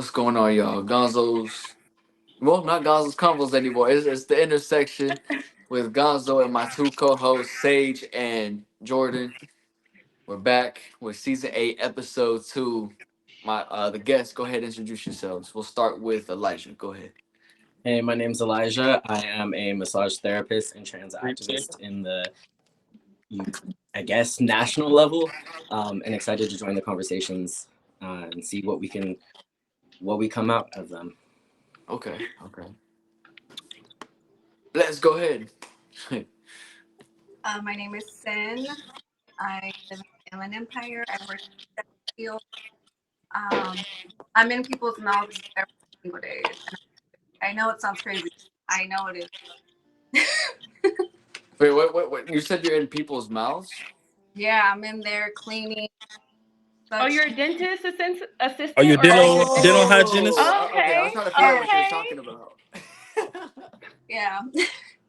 What's going on, y'all? Gonzo's, well, not Gonzo's Convos anymore. It's the intersection with Gonzo and my two co-hosts, Sage and Jordan. We're back with season 8, episode 2. The guests, go ahead and introduce yourselves. We'll start with Elijah. Go ahead. Hey, my name's Elijah. I am a massage therapist and trans activist in the, I guess, national level, and excited to join the conversations and see what we come out of them. Okay. Let's go ahead. My name is Sin. I live in Inland Empire. I work in the field. I'm in people's mouths every single day. I know it sounds crazy. I know it is. Wait, what? You said you're in people's mouths? Yeah, I'm in there cleaning. Oh, you're a dentist assistant? Are you a dental hygienist? Okay, I was trying to figure out what you're talking about. Yeah,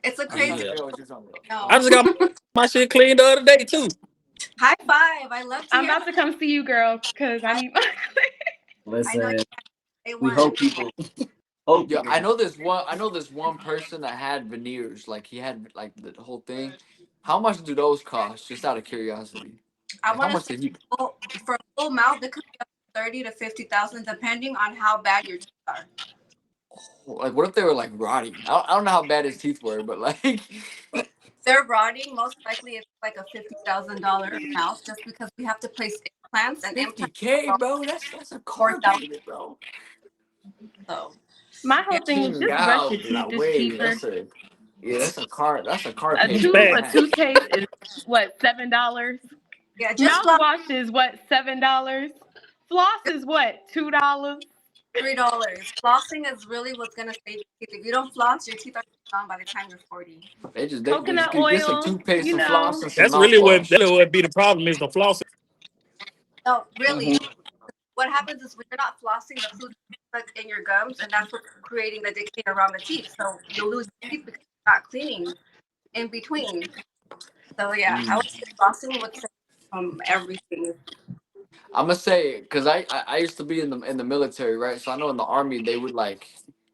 it's a crazy. I what you're talking about. No. I just got my shit cleaned the other day too. High five! I love. I'm about to come see you, girl, because I need. Listen, we we hope people. Yeah, I know this one person that had veneers. Like he had like the whole thing. How much do those cost? Just out of curiosity. I How want much to did you? for a full mouth, it could be up to 30 to 50,000, depending on how bad your teeth are. Like, what if they were like rotting? I don't know how bad his teeth were, but like they're rotting. Most likely, it's like a $50,000 mouth, just because we have to place implants and implants. $50K, bro. That's a car payment, bro. So My whole thing is just brush your teeth. It's cheaper. That's a car. That's a car A payment. toothpaste is what, $7? yeah, just mouthwash is what, $7? Floss is what, $2? $3. Flossing is really what's gonna save your teeth. If you don't floss, your teeth are gone by the time you're 40. They just Coconut get some oil, toothpaste, some you floss, know. and some That's really mouthwash. what be the problem is the flossing. No, really. What happens is when you're not flossing, the food is stuck in your gums, and that's what's creating the decay around the teeth. So you'll lose your teeth because you're not cleaning in between. So yeah, I would say flossing would save from everything. I'm gonna say because I used to be in the military, right? So I know in the army they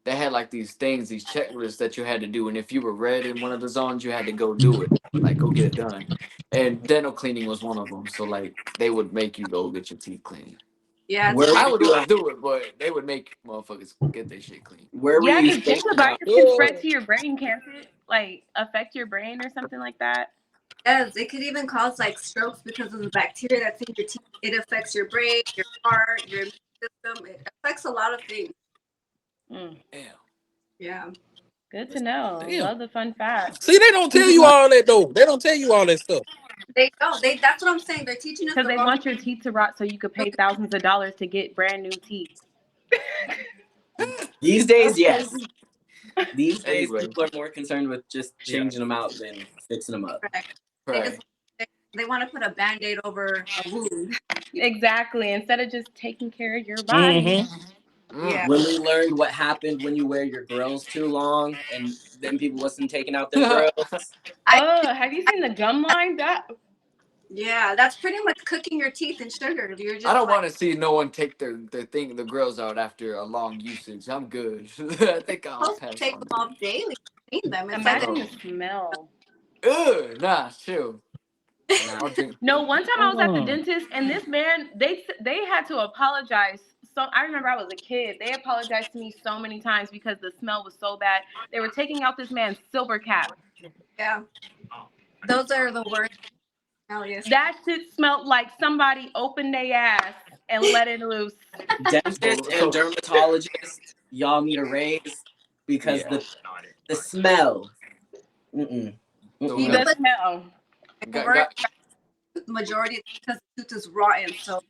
had like these things, these checklists that you had to do, and if you were red in one of the zones, you had to go do it, like go get it done. And dental cleaning was one of them. So like they would make you go get your teeth cleaned. Yeah, I would do it, but they would make motherfuckers get their shit clean. Where were Yeah, you? because gingivitis can spread to your brain, can't it? Like affect your brain or something like that. yes, it could even cause like strokes because of the bacteria that's in your teeth. It affects your brain, your heart, your immune system. It affects a lot of things. Damn. Yeah. Good to know. Damn. Love the fun facts. See, they don't tell you all that though. They don't tell you all that stuff. They don't. That's what I'm saying. They're teaching us Because they wrong. want your teeth to rot so you could pay thousands of dollars to get brand new teeth. These days, yes. These days, Anyway. people are more concerned with just changing them out than fixing them up. Right. They want to put a Band-Aid over a wound. Exactly. Instead of just taking care of your body. Yeah. When we learned what happened when you wear your grills too long and then people wasn't taking out their grills. Have you seen the gum line? Yeah, that's pretty much cooking your teeth in sugar. You're just I don't want to see no one take the grills out after a long usage. I'm good. I think I'll pass take them off daily. Clean them. Imagine the smell. Ugh, nah, chill. No, one time I was at the dentist and this man, they had to apologize. So I remember I was a kid. They apologized to me so many times because the smell was so bad. They were taking out this man's silver cap. Yeah. Those are the worst. Oh, yes. That shit smelled like somebody opened their ass and let it loose. Dentists and dermatologists, y'all need a raise because the smell. The smell. Majority is because the tooth is rotten. So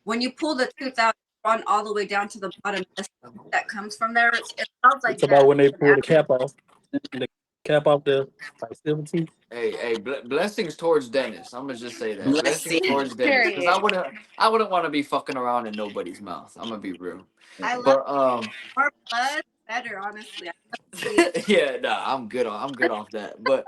when you pull the tooth out, run all the way down to the bottom. That comes from there. It smells like. It's about when they pull the cap off. The cap off the silver teeth. Hey, blessings towards Dennis. I'm gonna just say that. Blessings towards Dennis, Period. because I wouldn't want to be fucking around in nobody's mouth. I'm gonna be real. I love more blood, better, honestly. Yeah, nah, I'm good off that. But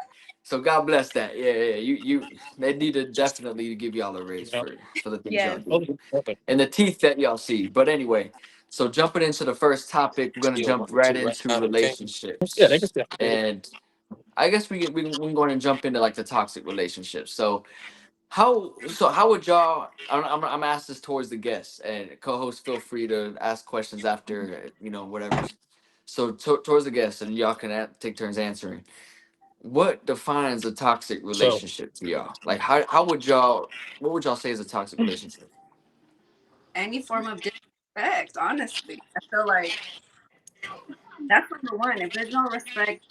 So God bless that. Yeah, yeah. They need to definitely give y'all a raise Yeah. for the things Yes. y'all do Okay. and the teeth that y'all see. But anyway, so jumping into the first topic, we're gonna jump right into Yeah, they can relationships, still. and I guess we can go ahead and jump into like the toxic relationships. So how would y'all? I'm asked this towards the guests and co-host. Feel free to ask questions after whatever. So towards the guests, and y'all can take turns answering. What defines a toxic So relationship to y'all? Like how would y'all what would y'all say is a toxic relationship? Any form of disrespect, honestly. I feel like that's number one. If there's no respect,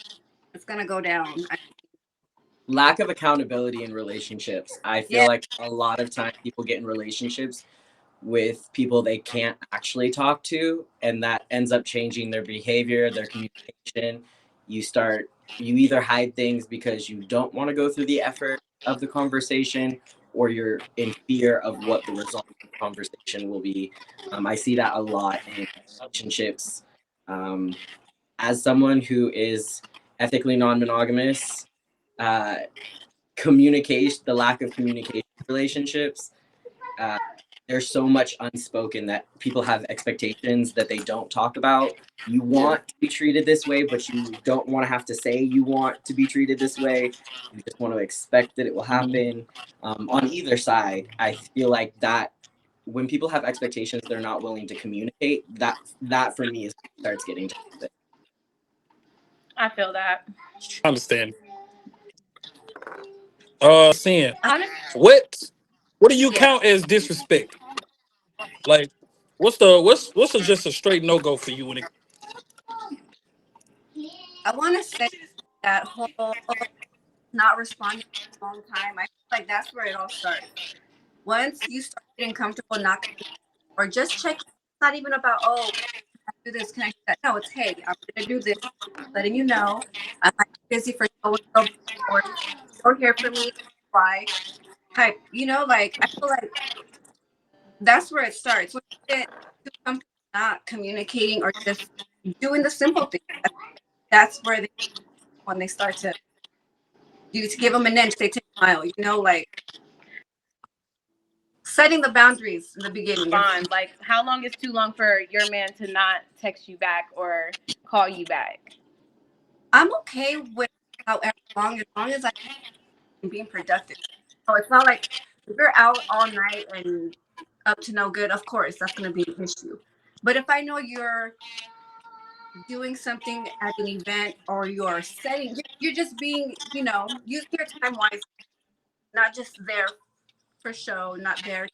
it's gonna go down. Lack of accountability in relationships. I feel Yeah. like a lot of times people get in relationships with people they can't actually talk to, and that ends up changing their behavior, their communication. You either hide things because you don't want to go through the effort of the conversation, or you're in fear of what the result of the conversation will be. I see that a lot in relationships. um, as someone who is ethically non-monogamous, uh, communication the lack of communication in relationships, uh, there's so much unspoken that people have expectations that they don't talk about. You Yeah. want to be treated this way, but you don't want to have to say you want to be treated this way. You just want to expect that it will happen. On either side, I feel like that when people have expectations they're not willing to communicate, that for me is starts getting toxic. I feel that. I understand. Saying Honest, what do you Yeah. count as disrespect? Like, what's just a straight no go for you when it? I want to say that whole not responding at the wrong time. I feel like that's where it all starts. Once you start getting comfortable not or just checking, it's not even about, oh, can I do this, can I do that? No, it's, hey, I'm gonna do this, letting you know I might be busy for so and so, or don't hear from me, why type, like I feel like that's where it starts. When you get too comfortable not communicating or just doing the simple things, that's where when they start to you to give them an inch, they take a mile, like setting the boundaries in the beginning is. respond. Like, how long is too long for your man to not text you back or call you back? I'm okay with however long, as long as I'm being productive. So it's not like if you're out all night and up to no good, of course that's going to be an issue. But if I know you're doing something at an event or you're setting, you're just being, using your time wisely, not just there for show, not there to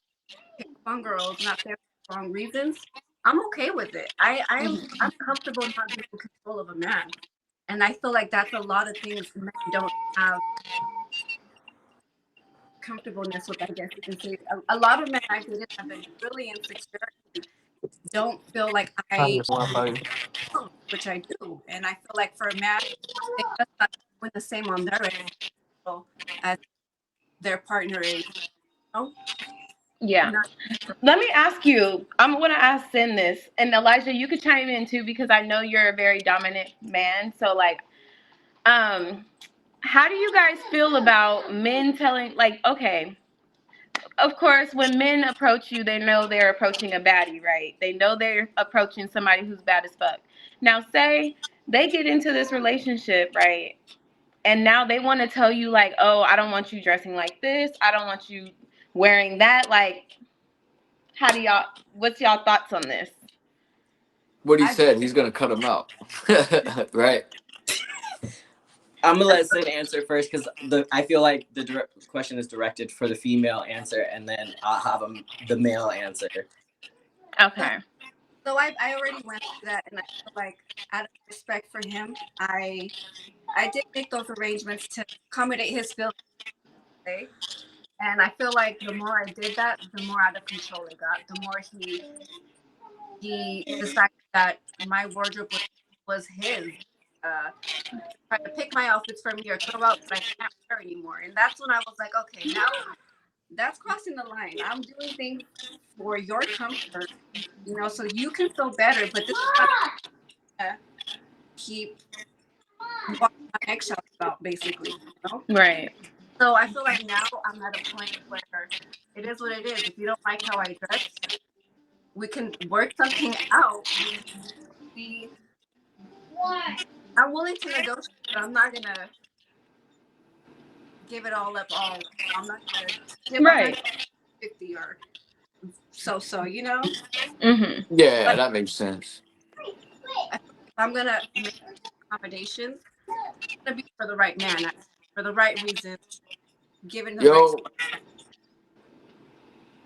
pick on girls, not there for wrong reasons. I'm okay with it. I'm comfortable not being in control of a man. And I feel like that's a lot of things men don't have comfortableness with, I guess you can say. A lot of men I've dated have been really insecure and don't feel like I own, which I do. And I feel like for a man, they just not doing the same on their end as their partner is. Oh, Yeah. not Let me ask you. I'm gonna ask Sin this, and Elijah, you could chime in too because I know you're a very dominant man. So, like, how do you guys feel about men telling, like, okay, of course, when men approach you, they know they're approaching a baddie, right? They know they're approaching somebody who's bad as fuck. Now, say they get into this relationship, right? And now they want to tell you, like, oh, I don't want you dressing like this. I don't want you wearing that. Like, what's y'all thoughts on this? What he I said, he's gonna cut him out. Right. I'm gonna let Sid answer first because I feel like the question is directed for the female answer, and then I'll have the male answer. Okay. so I already went through that, and I feel like out of respect for him, I did make those arrangements to accommodate his feelings. Okay? And I feel like the more I did that, the more out of control it got. The more he decided that my wardrobe was his. Try to pick my outfits for me or throw out that I can't wear anymore. And that's when I was like, okay, now that's crossing the line. I'm doing things for your comfort, so you can feel better. But this is not gonna keep walking eggshells about, basically. You know? Right. So I feel like now I'm at a point where it is what it is. If you don't like how I dress, we can work something out. I'm willing to negotiate, but I'm not gonna give it all up. I'm not gonna give Right. 150 or so. You know, Mm-hmm. Yeah, that makes sense. if I'm gonna make accommodations, it's gonna be for the right man, for the right reason, given the right. Yo,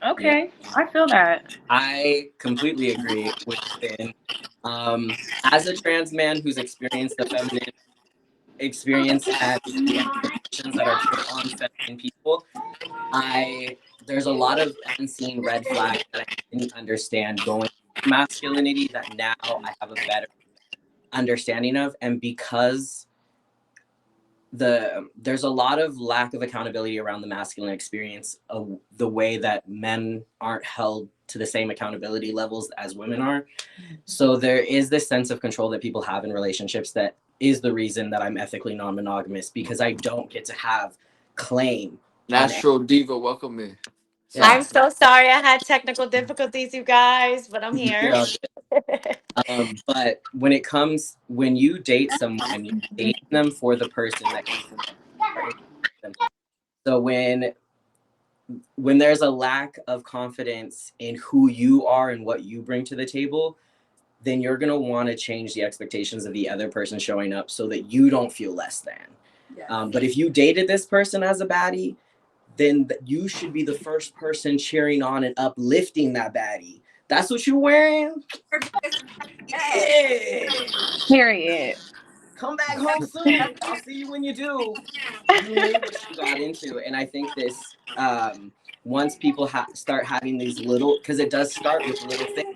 Okay. I feel that. I completely agree with Finn. As a trans man who's experienced the feminine experience and the expectations that are put on feminine people, there's a lot of unseen red flags that I didn't understand going into masculinity that now I have a better understanding of. And because there's a lot of lack of accountability around the masculine experience, of the way that men aren't held to the same accountability levels as women are. So there is this sense of control that people have in relationships that is the reason that I'm ethically non-monogamous, because I don't get to have claim. Natural Diva, welcome in. Yeah. I'm so sorry I had technical difficulties, you guys, but I'm here. But when you date someone, you're dating them for the person that you. So when there's a lack of confidence in who you are and what you bring to the table, then you're going to want to change the expectations of the other person showing up so that you don't feel less than. Yeah. But if you dated this person as a baddie, then you should be the first person cheering on and uplifting that baddie. That's what you're wearing? Yeah. Period. Come back home soon. I'll see you when you do. You knew what you got into. And I think this, once people start having these little, because it does start with little things.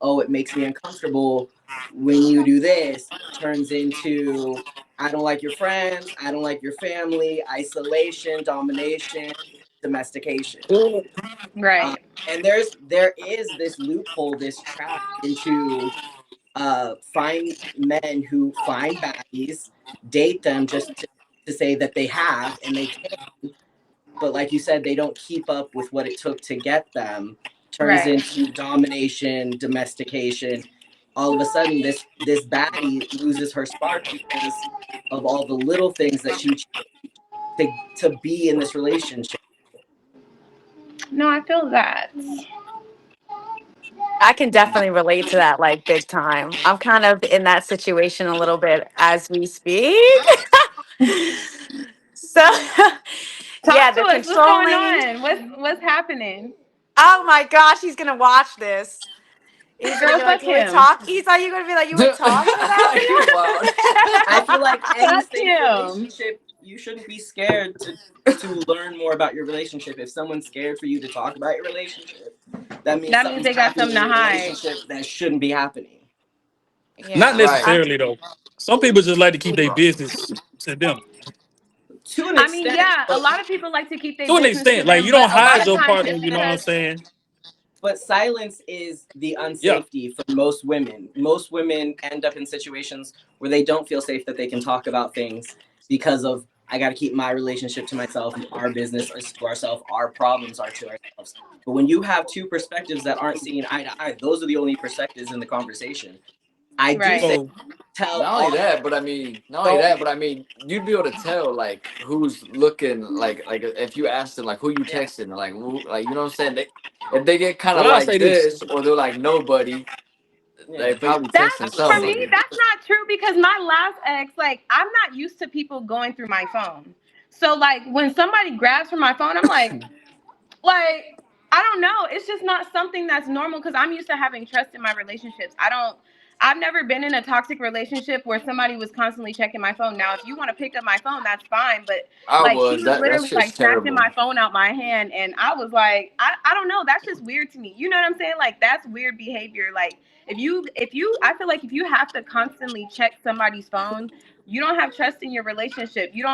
Oh, it makes me uncomfortable when you do this, turns into, I don't like your friends, I don't like your family, isolation, domination, domestication. Right. And there is this loophole, this trap into find men who find baddies, date them just to say that they have and they can, but like you said, they don't keep up with what it took to get them. Turns into domination, domestication. All of a sudden, this baddie loses her spark because of all the little things that she to be in this relationship. No, I feel that. I can definitely relate to that, like, big time. I'm kind of in that situation a little bit as we speak. So, yeah, Talk to the us. What's going controlling. on? What's happening? Oh my gosh, he's gonna watch this. He's gonna Girl, be like, fuck "You would him. talk." He's like, "You gonna be like, you would talk about me?" You wild. I feel like any Fuck safe him. relationship, you shouldn't be scared to learn more about your relationship. If someone's scared for you to talk about your relationship, that means something's they got happening something to in your hide. relationship that shouldn't be happening. Yeah, Not Right. necessarily though. Some people just like to keep their business to them. To an I extent, mean, yeah, a but, lot of people like to keep their To an business to extent, like them, you don't but a lot hide of your times partner. it's You know what I'm because saying? but silence is the unsafety for most women. Most women end up in situations where they don't feel safe that they can talk about things because of, I got to keep my relationship to myself, our business is to ourselves, our problems are to ourselves. But when you have two perspectives that aren't seeing eye to eye, those are the only perspectives in the conversation. I do Right. say So tell Not only that, but I mean, you'd be able to tell like who's looking like if you ask them like who you texting, like you know what I'm saying. If they get kind of well, I'll like say this. this, or they're like nobody, Yeah, they but probably That's texting for me. somebody. That's not true because my last ex, like, I'm not used to people going through my phone. So, like, when somebody grabs from my phone, I'm like, I don't know. It's just not something that's normal because I'm used to having trust in my relationships. I've never been in a toxic relationship where somebody was constantly checking my phone. Now, if you want to pick up my phone, that's fine. But I like, she was was that literally shit's like snatching terrible. my phone out my hand, and I was like, I don't know. That's just weird to me. You know what I'm saying? Like, that's weird behavior. Like, if you, I feel like if you have to constantly check somebody's phone, you don't have trust in your relationship. You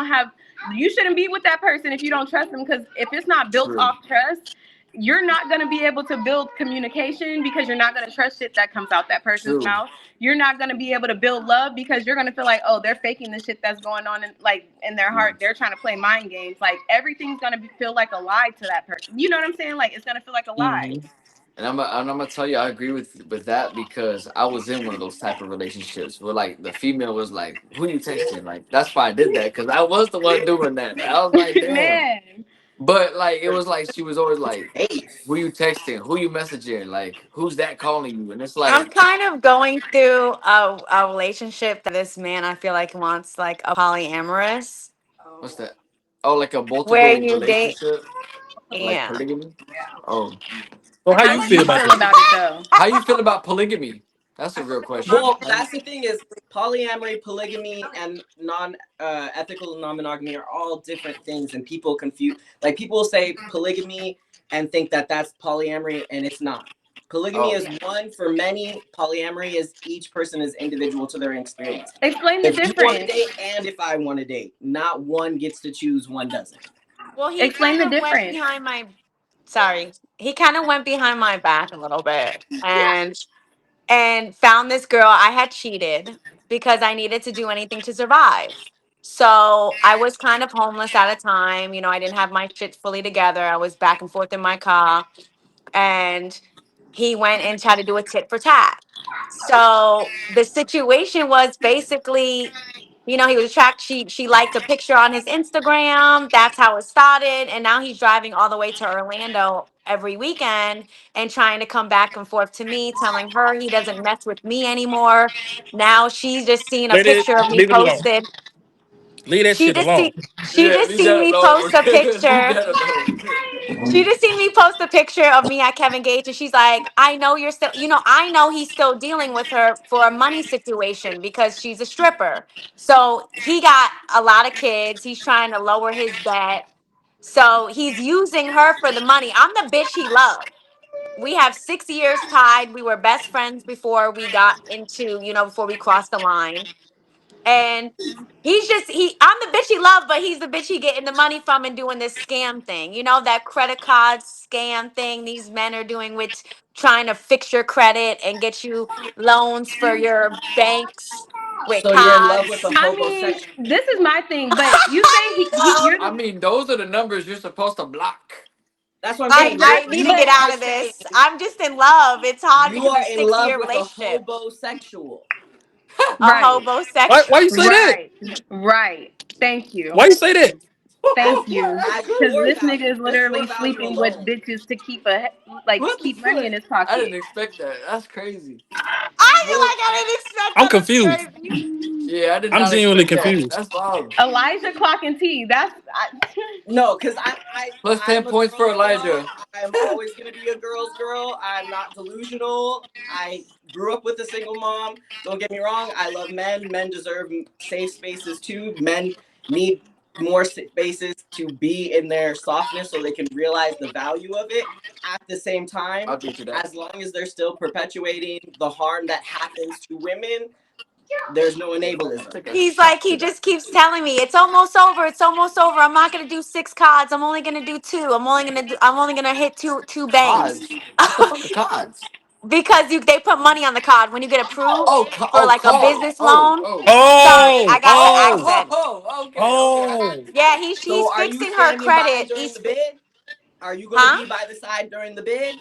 shouldn't be with that person if you don't trust them because if it's not built True. off trust, you're not going to be able to build communication because you're not going to trust shit that comes out that person's True. mouth. You're not going to be able to build love because you're going to feel like, oh, they're faking the shit that's going on in their heart. They're trying to play mind games. Like everything's going to feel like a lie to that person. You know what I'm saying? Like it's going to feel like a lie. Mm-hmm. And I'm gonna tell you, I agree with that because I was in one of those type of relationships where like the female was like, "Who you texting?" Like that's why I did that because I was the one doing that. I was like, "Damn." Man. But like it was like she was always like, Safe. "Who you texting? Who you messaging? Like who's that calling you?" And it's like, I'm kind of going through a relationship that this man I feel like wants like a polyamorous "What's that?" Oh, like a where multiple you date. relationship, like Yeah. polygamy. Oh, So how How you do feel you about feel that? about it though? how you feel about polygamy? That's a real question. Well, that's the thing is polyamory, polygamy, and ethical non-monogamy are all different things, and people confuse. Like people say polygamy and think that that's polyamory, and it's not. Polygamy Oh, is one for many. Polyamory is each person is individual to their experience. Explain the If you want to difference. date, and if I want to date, not one gets to choose, one doesn't. Well, he Explain kind the of went difference. behind my sorry. He kind of went behind my back a little bit and found this girl I had cheated because I needed to do anything to survive. So I was kind of homeless at a time. You know, I didn't have my shit fully together. I was back and forth in my car. And he went and tried to do a tit for tat. So the situation was basically, you know, he was attracted. She liked a picture on his Instagram. That's how it started. And now he's driving all the way to Orlando every weekend and trying to come back and forth to me, telling her he doesn't mess with me anymore. Now she's just seen a Let it picture of me leave it alone. posted. Leave that She shit just see alone. she yeah, just leave seen that me alone. post a Leave picture. that alone. She just seen me post a picture of me at Kevin Gates, and she's like, I know you're still, you know, I know he's still dealing with her for a money situation because she's a stripper. So he got a lot of kids. He's trying to lower his debt. So he's using her for the money. I'm the bitch he loved. We have 6 years tied. We were best friends before we got into, you know, before we crossed the line. And I'm the bitch he loved, but he's the bitch he getting the money from and doing this scam thing. You know, that credit card scam thing these men are doing with trying to fix your credit and get you loans for your banks with So you're in love with cards. a I mean, homosexual. this is my thing, but you say you're I the mean, those are the numbers you're supposed to block. That's what I'm I, saying. You're I need to you get are out of saying this. I'm just in love. It's hard you because are it's in 6 year love with a relationship. hobosexual. A right, Why hobosexual. you say that? right, right. Thank you, Why you say that? thank you. As Because your this value, nigga is just your literally value sleeping with alone. bitches to What the keep money fuck? in his I pocket. didn't expect that. That's crazy. I feel Well, like I didn't expect I'm that. That's confused. crazy. Yeah, I did I'm not genuinely expect that. confused. That's wild. Elijah Clock and T. no, because Plus I'm 10 a points for girl's girl. Elijah. I'm always gonna be a girl's girl. I'm not delusional. I grew up with a single mom. Don't get me wrong. I love men. Men deserve safe spaces too. Men need more spaces to be in their softness so they can realize the value of it. At the same time, I'll get you that. as long as they're still perpetuating the harm that happens to women, there's no I'll enablism. take a He's like, shot he to that. just keeps telling me it's almost over. It's almost over. I'm not gonna do 6 cards. I'm only gonna do two. I'm only gonna hit two banks. Cards. What the fuck are cards? Because they put money on the card when you get approved for Oh, like a cards. business Oh, loan. oh. Sorry, Oh, I got the oh, accent. Oh, okay, okay. oh. Yeah, he's So are you fixing her standing by credit. during the bid? Are you going to Huh? be by the side during the bid?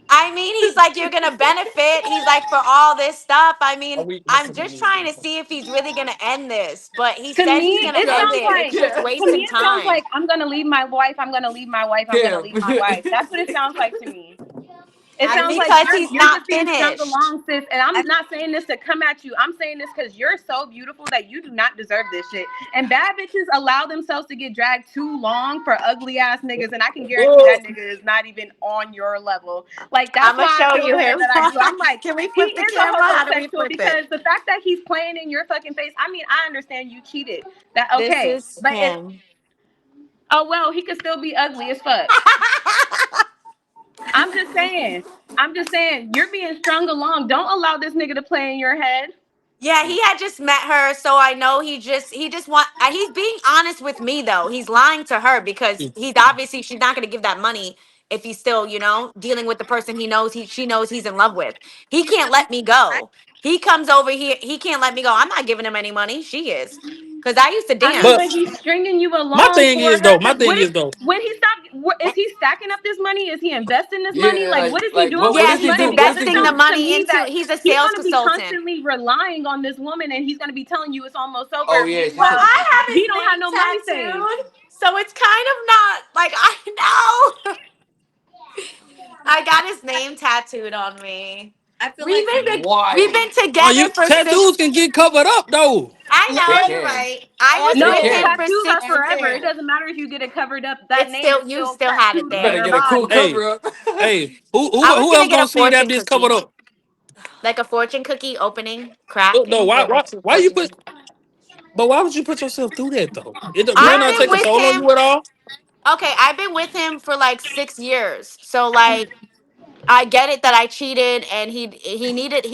I mean, he's like, you're gonna benefit. He's like, for all this stuff. I Are mean, we I'm messing just with trying you? to see if he's really gonna end this. But he To said he's me, gonna it end sounds it. Yeah, It's like just yeah. to me wasting it sounds time. like I'm gonna leave my wife. I'm gonna leave my wife. I'm gonna Kim. leave my wife. That's what it sounds like to me. It I sounds think like Because you're he's you're not just being strung finished. along, sis. And I'm not saying this to come at you. I'm saying this because you're so beautiful that you do not deserve this shit. And bad bitches allow themselves to get dragged too long for ugly ass niggas. And I can guarantee that nigga is not even on your level. Like that's I'm gonna why I show feel you the way him. that I do. I'm like, Can we he flip the is a camera? How do we homosexual flip it? because the fact that he's playing in your fucking face. I mean, I understand you cheated. That This okay, is but it. him. Oh well, he could still be ugly as fuck. I'm just saying. I'm just saying. You're being strung along. Don't allow this nigga to play in your head. Yeah, he had just met her, so I know he just want. He's being honest with me though. He's lying to her because he's obviously she's not gonna give that money if he's still, dealing with the person she knows he's in love with. He can't let me go. He comes over here. He can't let me go. I'm not giving him any money. She is. Because I used to I mean, But but dance. he's stringing you my along thing for is her. though, my thing What is is though, when he stopped? Is he stacking up this money? Is he investing this money? Yeah, Like, what is he like doing what with what Yeah, this does he he's do? money? What Because does it he investing the do? sounds to money me into, that he's a he's sales going to be consultant. constantly relying on this woman, and he's going to be telling you it's almost Oh over. yeah, she Well, said. Meanwhile, I have he his don't have name no money saved. tattooed. So it's kind of not like I know. I got his name tattooed on me. I feel We've like been we've Wild. been oh, together you for tattoos six. can get covered up though. I They know you're can. right. I was They No, with him can. for tattoos are 6. forever. It doesn't matter if you get it covered up. That It's name is still, you still still have it tattooed You on better there. your get a cool body. Hey, cover up. hey, I was who gonna else get gonna a see that fortune bitch covered cookie, up? like a fortune cookie opening, No, cracking with a why you fortune put? cookie. But why would you put yourself through that though? Do it I've not been take a with toll on him. you at all? Okay, I've been with him for like 6 years. So like I get it that I cheated and he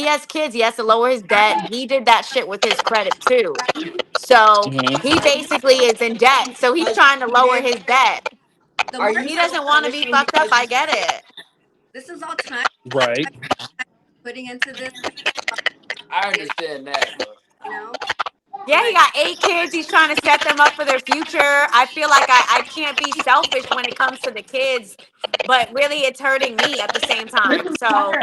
has kids, he has to lower his debt. He did that shit with his credit too. So Hmm. he basically is in debt. So he's trying to lower Cheated? his debt. the Are more you He time, still doesn't want to be punishing fucked up. because you I get cheated? it. this is all time Right. putting into this, I understand that, but you know. Yeah, he Like, got 8 kids. He's trying to set them up for their future. I feel like I can't be selfish when it comes to the kids, but really it's hurting me at the same time. So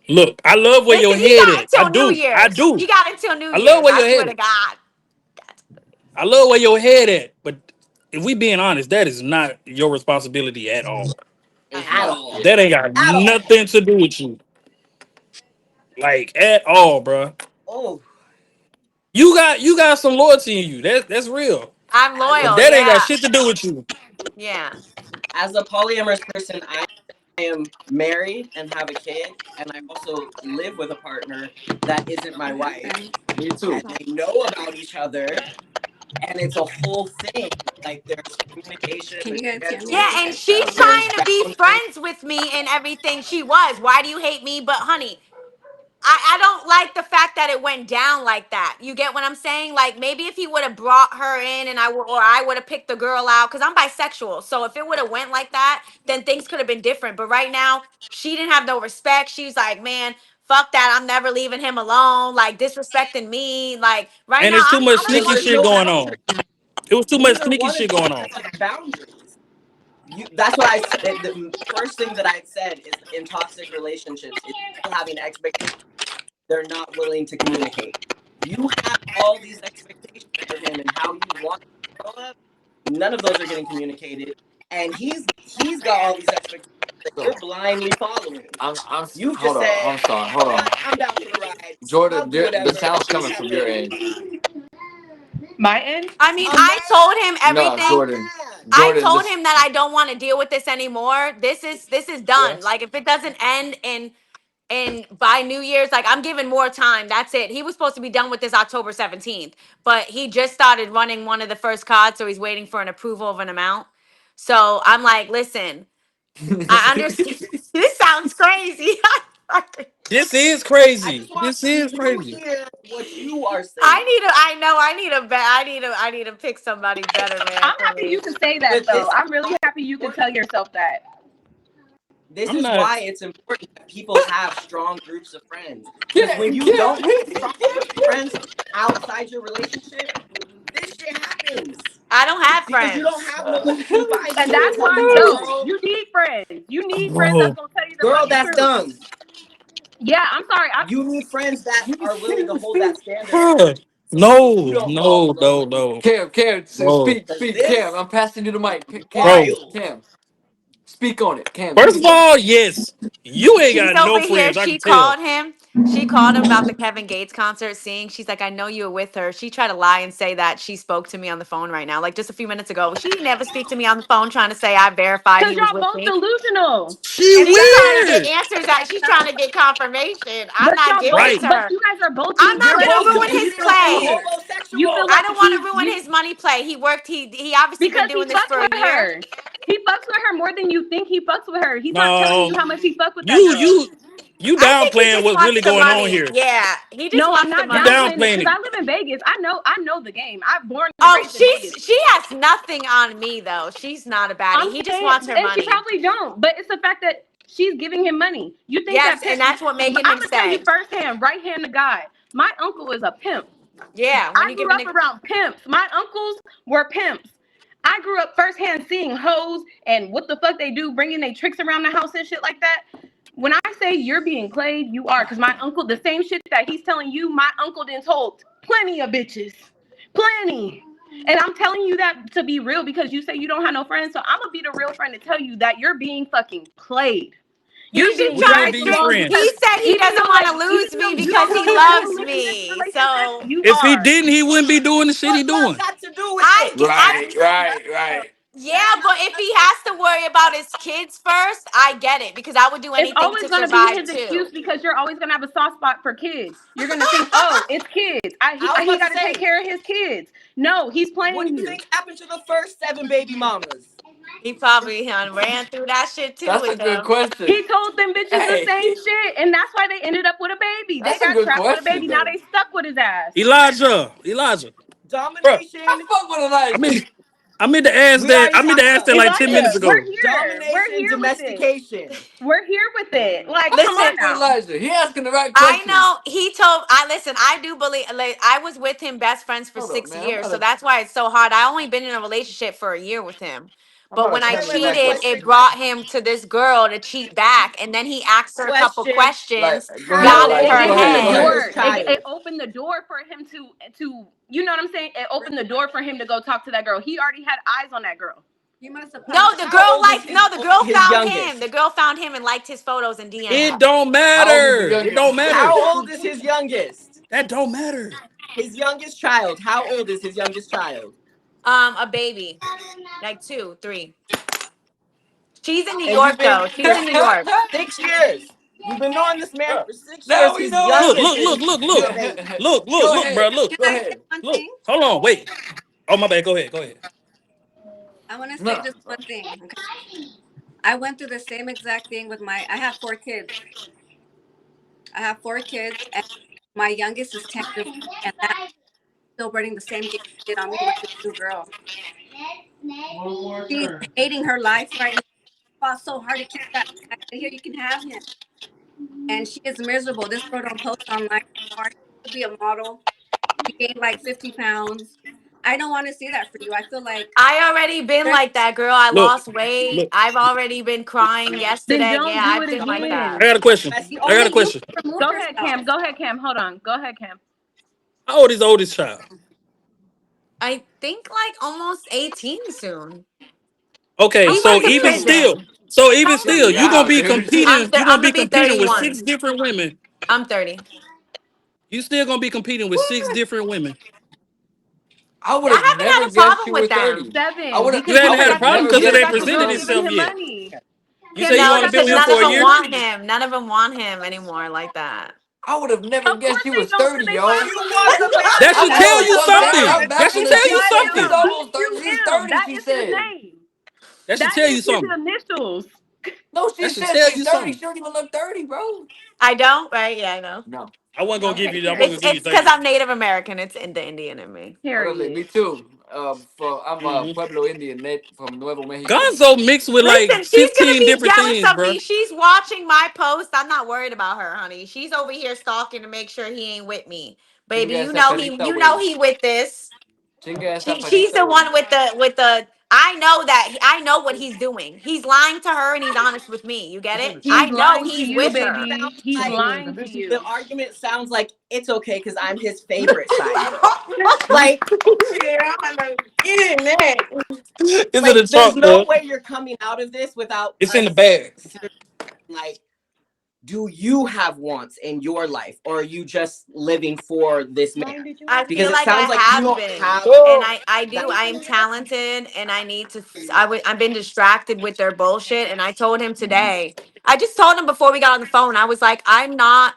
Look, I love where your listen, he head got at. I until New do. I Year's. do. He got until New I love Year's. where I your swear head to at. God. I love where your head at. But if we being honest, that is not your responsibility at all. it's At not. all. Yeah. That ain't got At all. nothing to do with you. Like at all, bro. Oh, You got some loyalty in you. That's real. I'm as a But loyal. that ain't got Yeah. shit to do with you. Yeah. as a polyamorous person, I am married and have a kid, and I also live with a partner that isn't my what wife, happened? Me and too. they know about each other, and it's a whole thing. Like there's communication, Can there's you guys hear me? I Yeah, scheduling, think and I she's fell. there's trying to be boundaries. friends with me and everything. She was. Why do you hate me? But honey, I don't like the fact that it went down like that. You get what I'm saying? Like maybe if he would have brought her in and I would have picked the girl out because I'm bisexual. So if it would have went like that, then things could have been different. But right now, she didn't have no respect. She's like, man, fuck that. I'm never leaving him alone. Like disrespecting me. Like right And now, it's too much I'm Because sneaky able to there's shit no do. going on. boundaries. It was too much Neither sneaky one of shit you going on. has boundaries. That's what I said. The first thing that I said is in toxic relationships is people having expectations they're not willing to communicate. You have all these expectations for him and how you want him to grow up. None of those are getting communicated, and he's got all these expectations that So you're blindly following. I'm. You've Hold just on. said, I'm sorry. "You Hold know on. what? I'm down for the ride. I'll Jordan, do the whatever. sound's coming from your Whatever." end. My end. I mean, A I told him man, No, everything. a Jordan. man. I Jordan, told this. him that I don't want to deal with this anymore. This is done. Yes. Like if it doesn't end in by New Year's, like I'm giving more time. That's it. He was supposed to be done with this October 17th, but he just started running one of the first cards, so he's waiting for an approval of an amount. So I'm like, listen, I understand. This sounds crazy. This is I crazy. just want This is you crazy. hear what you are I saying. need a. I know. I need to pick somebody better, man, I'm for happy you me. can say that But though. this I'm really happy you can tell yourself that. this I'm is not. why it's important that people have strong groups of friends. Because when Cam, you don't have Cam. strong groups of friends outside your relationship, this shit happens. I don't have Because you don't friends. have no one to confide And in and that's tell you, fine yo, though. girl, You need friends. You need friends that's Bro, gonna tell you the girl, fucking that's truth. dumb. Yeah, I'm sorry. You need friends that are willing to hold that standard for bruh. you. So you No, don't fall no, below no, it. no, Cam, bro, Because speak. Cam, this I'm passing you the is mic. Cam, bro. wild. Cam, speak on it. Cam, First of speak on it. all, yes, you ain't She's got over no here. friends. I can tell. She called him about the Kevin Gates concert seeing. She's like, I know you were with her. She tried to lie and say that she spoke to me on the phone right now. Like just a few minutes ago. She never speak to me on the phone trying to say I verified Cause he was y'all with both me. delusional. She And she's trying to get weird, answers out. She's trying to get confirmation. I'm But not y'all giving both it right? to but her. you guys are both I'm being not You're very gonna both ruin his delusional and egotistical. play. You feel homosexual. I like don't want to he's ruin you his money play. He worked, he obviously been because he doing this fucks for a with year. her. He fucks with her more than you think he fucks with her. He's not telling No, you how much he fucked with that you girl. you. You I think he downplaying just what's wants really the going on money. here. Yeah, he just No, I'm wants the not You money. downplaying it downplaying because it. I live in Vegas. I know the game. I'm born and Oh, raised in Vegas. she has nothing on me though. She's not a baddie. I'm He just saying, wants her and she money. probably don't. But it's the fact that she's giving him money. You think Yes, that and pimp? that's what I'm making him gonna tell you stay. firsthand, right hand to God. My uncle is a pimp. Yeah, when I you grew giving up it. around pimps. My uncles were pimps. I grew up firsthand seeing hoes and what the fuck they do, bringing their tricks around the house and shit like that. When I say you're being played, you are. Because my uncle, the same shit that he's telling you, my uncle done told plenty of bitches. Plenty. And I'm telling you that to be real because you say you don't have no friends. So I'm going to be the real friend to tell you that you're being fucking played. He You're should being We try ain't to dragged being stick. along friends. because He said he doesn't want to lose me you because don't he want to loves live in this me. relationship, So you If he are. didn't, he wouldn't be doing the shit he What love doing. got to do with I, it? I, Right. yeah, but if he has to worry about his kids first, I get it because I would do It's anything always to going to be survive his too. excuse because you're always going to have a soft spot for kids. You're going to think, oh, it's kids. I was He about got to to take say, care of his kids. No, he's what playing do you you. think happened to the first 7 baby mamas? He probably ran through that shit too That's a with good them. question. He told them bitches the Hey, same shit, and that's why they ended up with a baby. They that's a got good trapped with a baby. question Now though. they stuck with his ass. Elijah, bro. I Domination. fuck with I Elijah. mean, I meant to ask We that. already I meant to talked ask about that like this. 10 minutes Elijah, we're ago. here. We're Domination, here with it. domestication. We're here with it. Like, I come on fuck with now. Elijah. He asking the right I questions. know he told. I listen. I do believe. Like, I was with him, best friends for Hold up, six man. I'm years, about so to, that's why it's so hard. I only been in a relationship for a year with him, I'm but about when to I Wait, tell you wait, the right wait, cheated, wait, it questions. wait. brought him to this girl to cheat back, and then he asked her a couple Question. Like, questions, go How ahead, got in old Elijah. her is Go his ahead. Go head. ahead. youngest It child? opened the door for him to you know what I'm saying? It opened the door for him to go talk to that girl. He already had eyes on that girl. You must have No, passed. the How girl old is liked. No, the girl his found him. The youngest? girl found him and liked his photos and DM'd It him. don't How old is the matter. It youngest? don't matter. How old is his youngest? That don't matter. His youngest child. How old is his youngest child? A baby, like 2, 3. She's in New And you've York been though. She's for in New York. 6 years. You've been knowing this man Bro, for six now years. we His know. youngest is Look, a baby. Go look, bro. ahead. Look, Can Go I say ahead. one look. thing? Hold on, wait. Oh my bad. Go ahead. I want to say No. just one thing. Okay? I went through the same exact thing with my. I have 4 kids. I have 4 kids, and my youngest is 10 years old, and that's still running the same game she did on me with this new girl. She's hating her life right now. Fought so hard to keep that. I said, here, you can have him, and she is miserable. This girl don't post online anymore. She used to be a model. She gained like 50 pounds. I don't want to see that for you. I feel like I already been there's like that, girl. I Look, lost weight. look. I've already been crying Then yesterday. Yeah, don't do I've it been like I that. again. got a question. the I got only a you question. can remove Go ahead, yourself. Cam. Go ahead, Cam. Hold on. Go ahead, Cam. How old is the oldest child? I think like almost 18 soon. Okay, He That's so went to cute. even still, prison. even How old are still, She you you? gonna out, be dude. competing. You gonna I'm be gonna be competing with 6 31. different women. I'm 30. You still gonna be competing with 6 different women. I would I have haven't never had a guessed problem you were with them. 30. I 7 would have. You because I hadn't you would had a have said problem never that because it you guessed ain't you got the were presented girls 30. giving itself him yet. money. You Cam, say you you No, only got the been because with him girls none of for a them giving him year. want money. him. None of them want him anymore like that. I would have never Of guessed course you they was don't, because 30, they yo. You fucking want him. the man That that I should has tell know. you So the I'm saying, something. I'm bag. That back in should the tell you season. Him. She's something. almost 30. You She's him. 30, That she is his said. name. That should That tell is you his something. initials. No, she That should said tell she's you 30. something. She don't even look 30, bro. I don't, right? Yeah, I know. No. I wasn't gonna give Okay, you. I wasn't period. gonna give you It's because 30. I'm Native American. It's in the Indian in me. Me Period. too. I'm hmm Pueblo Indian from Nuevo Mexico. Gonzo mixed with like Listen, she's gonna 15 be different jealous things, of bro. me. She's watching my post. I'm not worried about her, honey. She's over here stalking to make sure he ain't with me. Baby, Chinga you esa know perrita, you know güey. he with this. Chinga esa She's perrita, the güey. one with the I know that I know what he's doing. He's lying to her and he's honest with me. You get it? He's I know lying to he's you, with Argument her. baby. sounds He's like lying to the you. argument sounds like it's okay because I'm his favorite sidekick. Like, Yeah, I'm like, get in there. It's in like the there's trunk, no bro. way you're coming out of this without It's in the us bag. seriously, like, do you have wants in your life or are you just living for this man? I Because feel it like I sounds like you have don't been, have and Oh. I that. do. I am talented, and I need to. I've been distracted with their bullshit, and I told him today. I just told him before we got on the phone. I was like, I'm not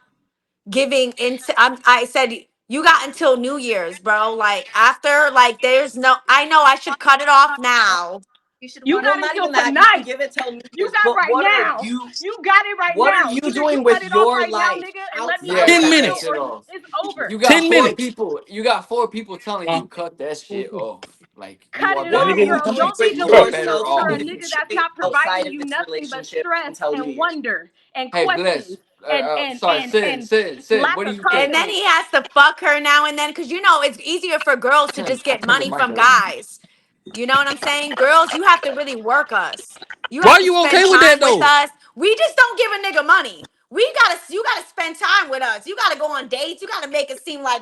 giving into. I said you got until New Year's, bro. Like after, like there's no. I know I should cut it off now. You should You want got not until even that. You tonight. can give it till New You Year's. got But right what now. are you? You got it right What now. are you Either doing you with cut it off your right now, life nigga, and let me outside know of 10 you that? real, minutes. It or off. it's over. You got 10 four minutes. people. You got four people telling you cut that shit off. Like you Cut are it What better are off, you off. girl. doing Don't be with You are delusional better yourself if you're off. a nigga that's spiritually not outside providing of you this nothing but relationship stress until New and Year's? wonder and Hey, questions Bless. Sorry, and Sid. lack What do of you And think? then confidence. he has to fuck her now and then because you know it's easier for girls to just get Turn the money mic from on. guys. You know what I'm saying? Girls, you have to really work us. You Why have are to you okay spend with that time with though? us. We just don't give a nigga money. You gotta spend time with us. You gotta go on dates. You gotta make it seem like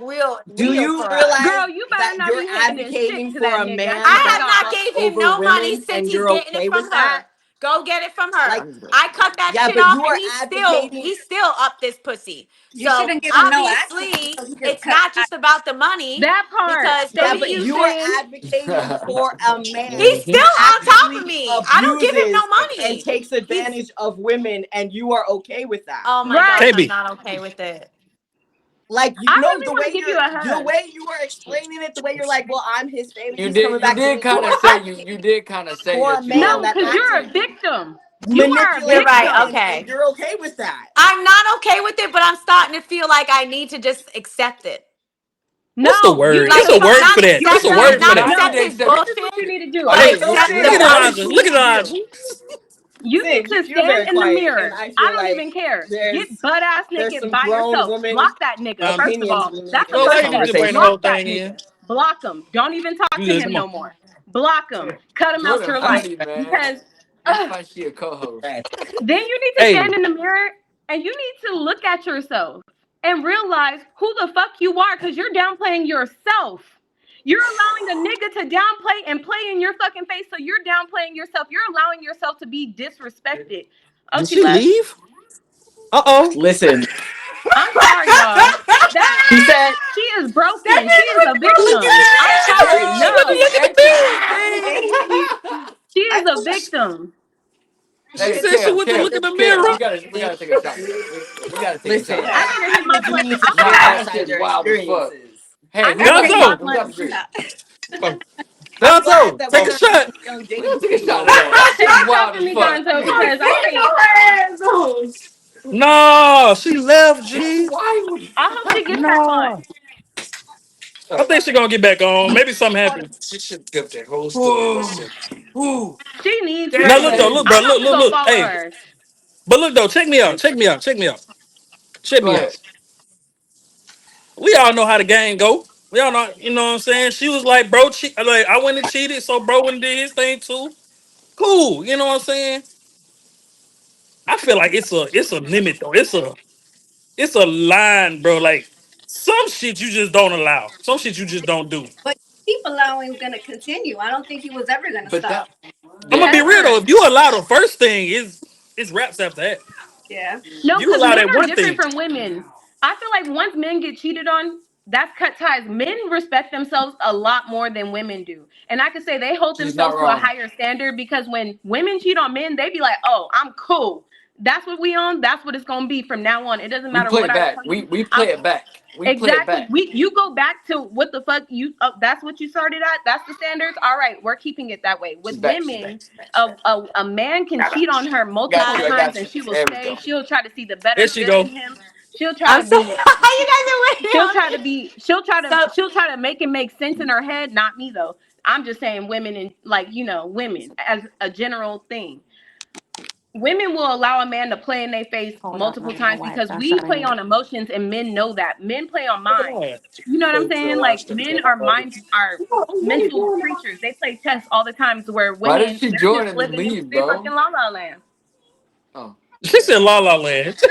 Do real you for us. realize Girl, you better that not you're be handing shit advocating to for that a nigga. I I man swear to that have not God. fucks gave him over no money women since and he's you're getting it okay from with that? her. Go get it from her. Like, I cut that yeah, shit but off you and are advocating. he's still up this pussy. You So shouldn't give him no access obviously until he just it's cut not that. just about the money That part. because to Yeah, Thank but you, me, you are Sin. advocating for a man he's still who on top of actively me. I don't give him no abuses and money. takes He's advantage of women, and you are okay with that. oh my gosh, Right. I'm KB. not okay with it. Like, I you know, really want to give you a the hug. way you are explaining it, the way you're like, well, I'm his favorite, you he's coming did. You back to did me. kind of say you did kind of say For a that you man No, that because okay. you're actively a victim. You are a You're manipulates right. women, victim. and Okay. you're okay with that. I'm not okay with it, but I'm starting to feel like I need to just accept it. What's the No, you word? need Like It's to a word find for that. It's a word yourself. for not Y'all that. need accept to his accept. This is what bullshit, you need to do, Oh but yeah, okay? you accept see the Look it. at money. Elijah. You Look need at to do. Elijah. You need Sid, to you're stand very in the quiet, and mirror. I I feel don't like even care. there's Get butt ass there's naked some by grown yourself. woman Block that nigga. First of opinions all, we need that's in the No, this first wait. We step. just bring the conversation. Block whole that thing nigga. in. Block him. Don't even talk You to good? him Come on. no more. Block him. Cut him out Jordan your life funny man. because That's ugh, why she a co-host. then you need to Hey, stand in the mirror and you need to look at yourself and realize who the fuck you are because you're downplaying yourself. You're allowing a nigga to downplay and play in your fucking face, so you're downplaying yourself. You're allowing yourself to be disrespected. Oh, did she she left. leave? Uh-oh. Listen, I'm sorry, y'all. That she said, she is broken. She is a victim. I'm sorry. Hey, No, hey, she I is a victim. She hey, said she went to Kev, look in the Kev, mirror. we gotta take a shot, man. We gotta take a listen, shot. I need to hit my people do blunt. need to I Nah, share need to. that outside shit's their wild as fuck. experiences. Hey, I who need to got hit the my Gonzo. who got the blunt. drink? I'm glad Gonzo. that Take we're a gonna be shot. on We gonna dating take a scene shot no of that. more. That Take shit's a shot wild for as me, fuck. Gonzo, because I can't. No, she left, G. Why would I hope she gets back on. No. I think she gonna get back on. Maybe something happened. she should skip that whole story? Ooh, She needs Now damn look me. though, baby. look, bro, I'm about look, to look, go look. follow Hey, her. but look though, check me out, check me out, check me out, check Go me ahead. out. We all know how the game go. We all know, you know what I'm saying? She was like, bro, like I went and cheated, so bro went and did his thing too. Cool, you know what I'm saying? I feel like it's a limit though. It's a line, bro. Like some shit you just don't allow. Some shit you just don't do. But keep allowing going to continue. I don't think he was ever going to But stop. that, I'm gonna yeah, be real though. Ever. If you allow the first thing, it's raps after that. Yeah. No, You because allow men that are one different thing. from women. I feel like once men get cheated on, that's cut ties. Men respect themselves a lot more than women do. And I could say they hold she's not themselves to a wrong. higher standard because when women cheat on men, they be like, oh, I'm cool. That's what we on. That's what it's going to be from now on. It doesn't We matter play what I back. tell We you. we I'm play it back. We play it exactly. back. You go back to what the fuck you, that's what you started at. That's the standards. All right. We're keeping it that way. With She's back. She's back. women, She's back. She's back. a man can cheat on her I got multiple you. I times got and you. she will There we stay. go. She'll try to see the There better she good go. in him. She'll try I'm to so be you guys are waiting she'll on try to this. be So she'll try to make it make sense in her head. Not me though. I'm just saying women and like, women as a general thing. Women will allow a man to play in their face hold on, multiple my times wife's because not we shutting play it. on emotions and men know that. Men play on Look at minds. that. You know what I'm saying? Like men are mental creatures. They play chess all the times where Why did women she they're join just and living in leave, fucking bro? la la land. Oh, She okay. said La La Land.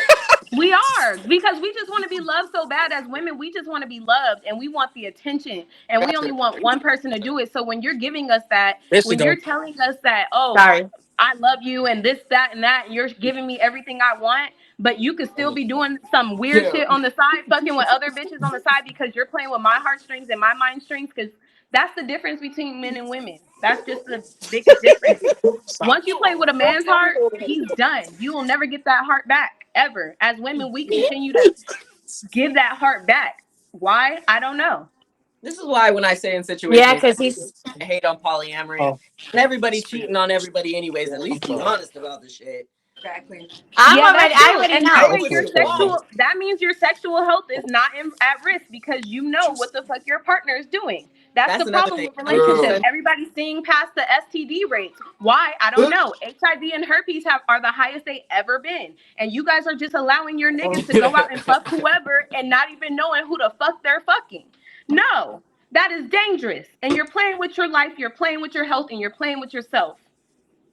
We are because we just want to be loved so bad as women. We just want to be loved and we want the attention and we only want one person to do it. So when you're giving us that, There she when you're go. telling us that, oh, Sorry. I love you and this, that, and that, and you're giving me everything I want, but you could still be doing some weird Yeah. shit on the side, fucking with other bitches on the side because you're playing with my heartstrings and my mind strings. Because that's the difference between men and women. That's just the biggest difference. Once you play with a man's heart, he's done. You will never get that heart back ever. As women, we continue to give that heart back. Why? I don't know. This is why when I say in Yeah, situations, because he's. I hate on polyamory Oh, and everybody cheating on everybody anyways. At least I'm be sorry. honest about the shit. Exactly. I'm Yeah, already. that's I true. already And that Say know. way what your you want. that means your sexual health is not at risk because you know what the fuck your partner is doing. That's the That's another problem thing. with How many people relationships. Girl. send? Everybody's seeing past the STD rates. Why? I don't know. HIV and herpes are the highest they ever been. And you guys are just allowing your niggas to go out and fuck whoever and not even knowing who the fuck they're fucking. No. That is dangerous. And you're playing with your life, you're playing with your health, and you're playing with yourself.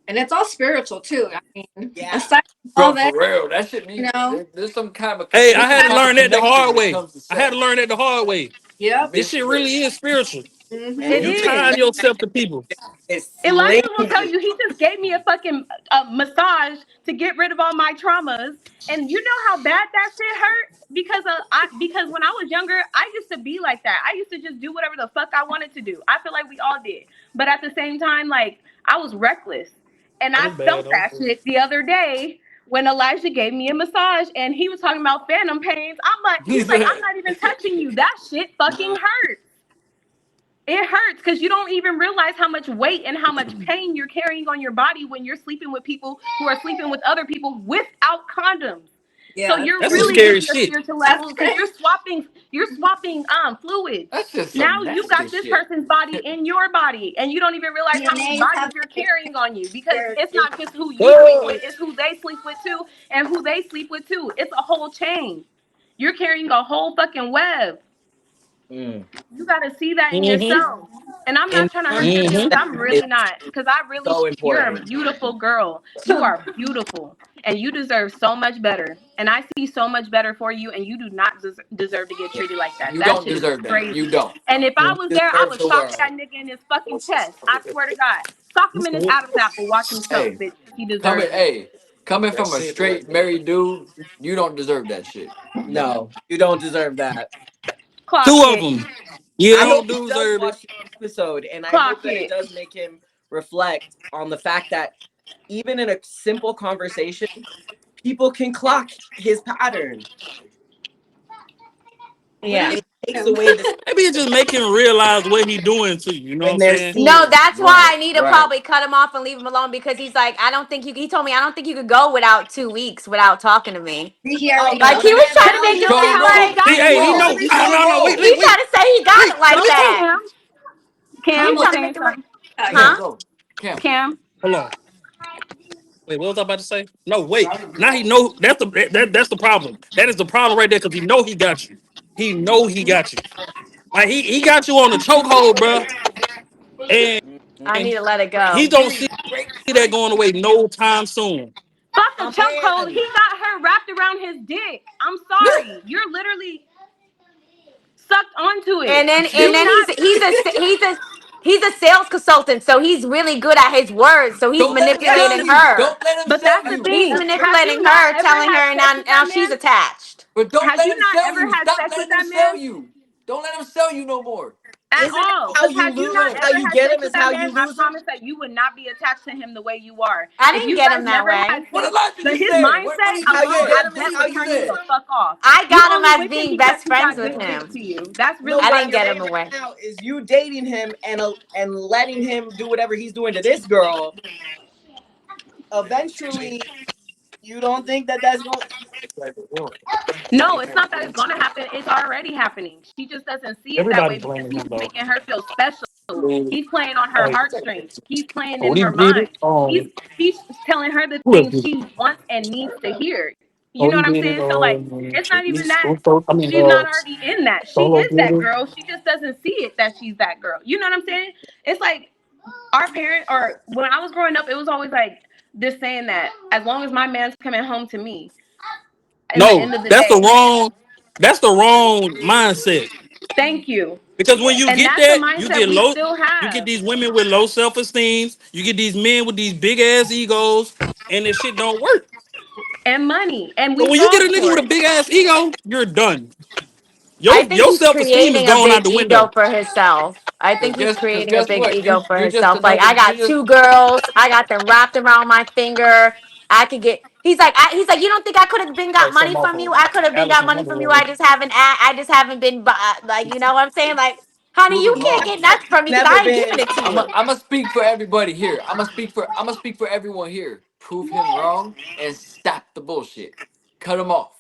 And it's all spiritual too. I mean, Yeah. aside from all Bro, that, for real, that should you be. know. There's some kind of Hey, I there's some had to type of learn that the connection hard when it way. comes to I had to sex. learn that the hard way. Yep. This Being shit for real. really is spiritual. And It You you is. tying yourself to people. is Elijah slinging will tell it. you he just gave me a fucking massage to get rid of all my traumas, and you know how bad that shit hurt because when I was younger, I used to be like that. I used to just do whatever the fuck I wanted to do. I feel like we all did, but at the same time, like I was reckless, and That I was bad felt though. that shit the other day when Elijah gave me a massage, and he was talking about phantom pains. He's like, I'm not even touching you. That shit fucking hurts. It hurts because you don't even realize how much weight and how much pain you're carrying on your body when you're sleeping with people who are sleeping with other people without condoms. So Yeah. you're That's some really scary getting a shit. spiritual That's level because crazy. you're swapping fluids. That's just Now some you nasty got this shit. person's body in your body and you don't even realize how many DNA is bodies having you're a big carrying on you because there. it's not just who you sleep Oh. with, it's who they sleep with too and who they sleep with too. It's a whole chain. You're carrying a whole fucking web. Mm. You got to see that in Mm-hmm. yourself. And I'm not And trying to hurt learning your Mm-hmm. feelings. that I'm is really not. Because so you're a important. beautiful girl. You are beautiful. And you deserve so much better. And I see so much better for you. And you do not deserve to get Yeah. treated like that. You That don't shit is deserve that. You crazy. don't. And if I You was there, I deserve would the sock that world. nigga in his fucking chest. I swear to God. Sock him in his Adam's apple. Watch him choke, Hey, bitch. He deserves it. hey, coming from a straight married dude, you don't deserve that shit. You don't. No, you don't deserve that. Clock Two of it. them. Yeah, I them hope he dudes does deserve it. watch this episode, and I Clock hope that it it. does make him reflect on the fact that even in a simple conversation, people can clock his pattern. Yeah. It takes Him. away the Maybe it just make him realize what he doing to you. You know what when I'm they're saying? No, seen. that's why Right, I need to right. probably cut him off and leave him alone because he's like, I don't think you. He told me I don't think you could go without 2 weeks without talking to me. He Oh already no, Like knows. when he a was man trying to make values it Show seem him that, How he wrong. like got See, Prove it him hey, he to wrong. know. you? Prove No, him no, no. wrong. Wait, he wait. trying to say he got it like Let me Go, talk. that. Cam. He Cam, was was trying to Come make saying it. something. Yeah, Huh? go. Cam. Cam. Hold on. Wait, what was I about to say? No, wait. Now he know that's the problem. That is the problem right there because he know he got you. He know he got you. Like he got you on the chokehold, bro. And Mhm. I need to let it he go. don't see that going away no time soon. Fuck a a chokehold. He man. got her wrapped around his dick. I'm sorry. You're literally sucked onto it. And Do then not. he's a sales consultant, so he's really good at his words. So he's Don't let him sell manipulating you. her. Don't let him But sell that's the you. He's thing. Have manipulating you not her, ever telling had her, and sex with now that she's man? attached. But don't Have let you him not sell ever you. had Stop sex with letting him that sell man you. Don't let him sell you no more. at Isn't it all? how Because you had you lose? not How ever you had get sex him with is that how man, you I lose him. promise that you would not be attached to him the way you are. I If didn't you get guys him that never way. had What sex, Elijah just his said? What mindset he How just you alone said? get him What is he automatically how just you turns you lose said? the him. fuck off. I You got him only as with him being because best he friends got with good dick him. to you. That's No, really I why what didn't you're you're get with him saying him. right away. now is you dating him and letting him do whatever he's doing to this girl. Eventually, you don't think that that's going. No, it's not that it's gonna happen. It's already happening. She just doesn't see it that way Everybody because blaming he's him though. making her feel special. He's playing on her Like, heartstrings. He's playing oh, in he her did it. mind. He's telling her the Who else things did it? she wants and needs to hear. You Oh, know he what I'm did it. saying? So like it's not even that she's not already in that. She Solo is did that it. girl. She just doesn't see it that she's that girl. You know what I'm saying? It's like our parent or when I was growing up, it was always like this saying that as long as my man's coming home to me, in the No, end of the that's the day, wrong. That's the wrong mindset. thank you. Because when you And get that's the that, you mindset get we low. still You get have. these women with low self esteem. You get these men with these big ass egos, and this shit don't work. And money. And So we when you get fall a nigga for with a it. big ass ego, you're done. I think Your he's self esteem is creating a going out big the ego window. for himself. I think he's Cause creating a guess big what? ego for You just himself. Like another I you got just 2 girls, I got them wrapped around my finger. I could get. He's like, you don't think I could have been got Like money some from awful you? I could have been Alice got in money from you. Wonderland. I just haven't. Like you know what I'm saying? Like Honey, Prove you him can't wrong. get nothing from me because Never I ain't giving been. it to I'm you. gonna speak for everybody here. I'm gonna speak for everyone here. Prove him wrong and stop the bullshit. Cut him off.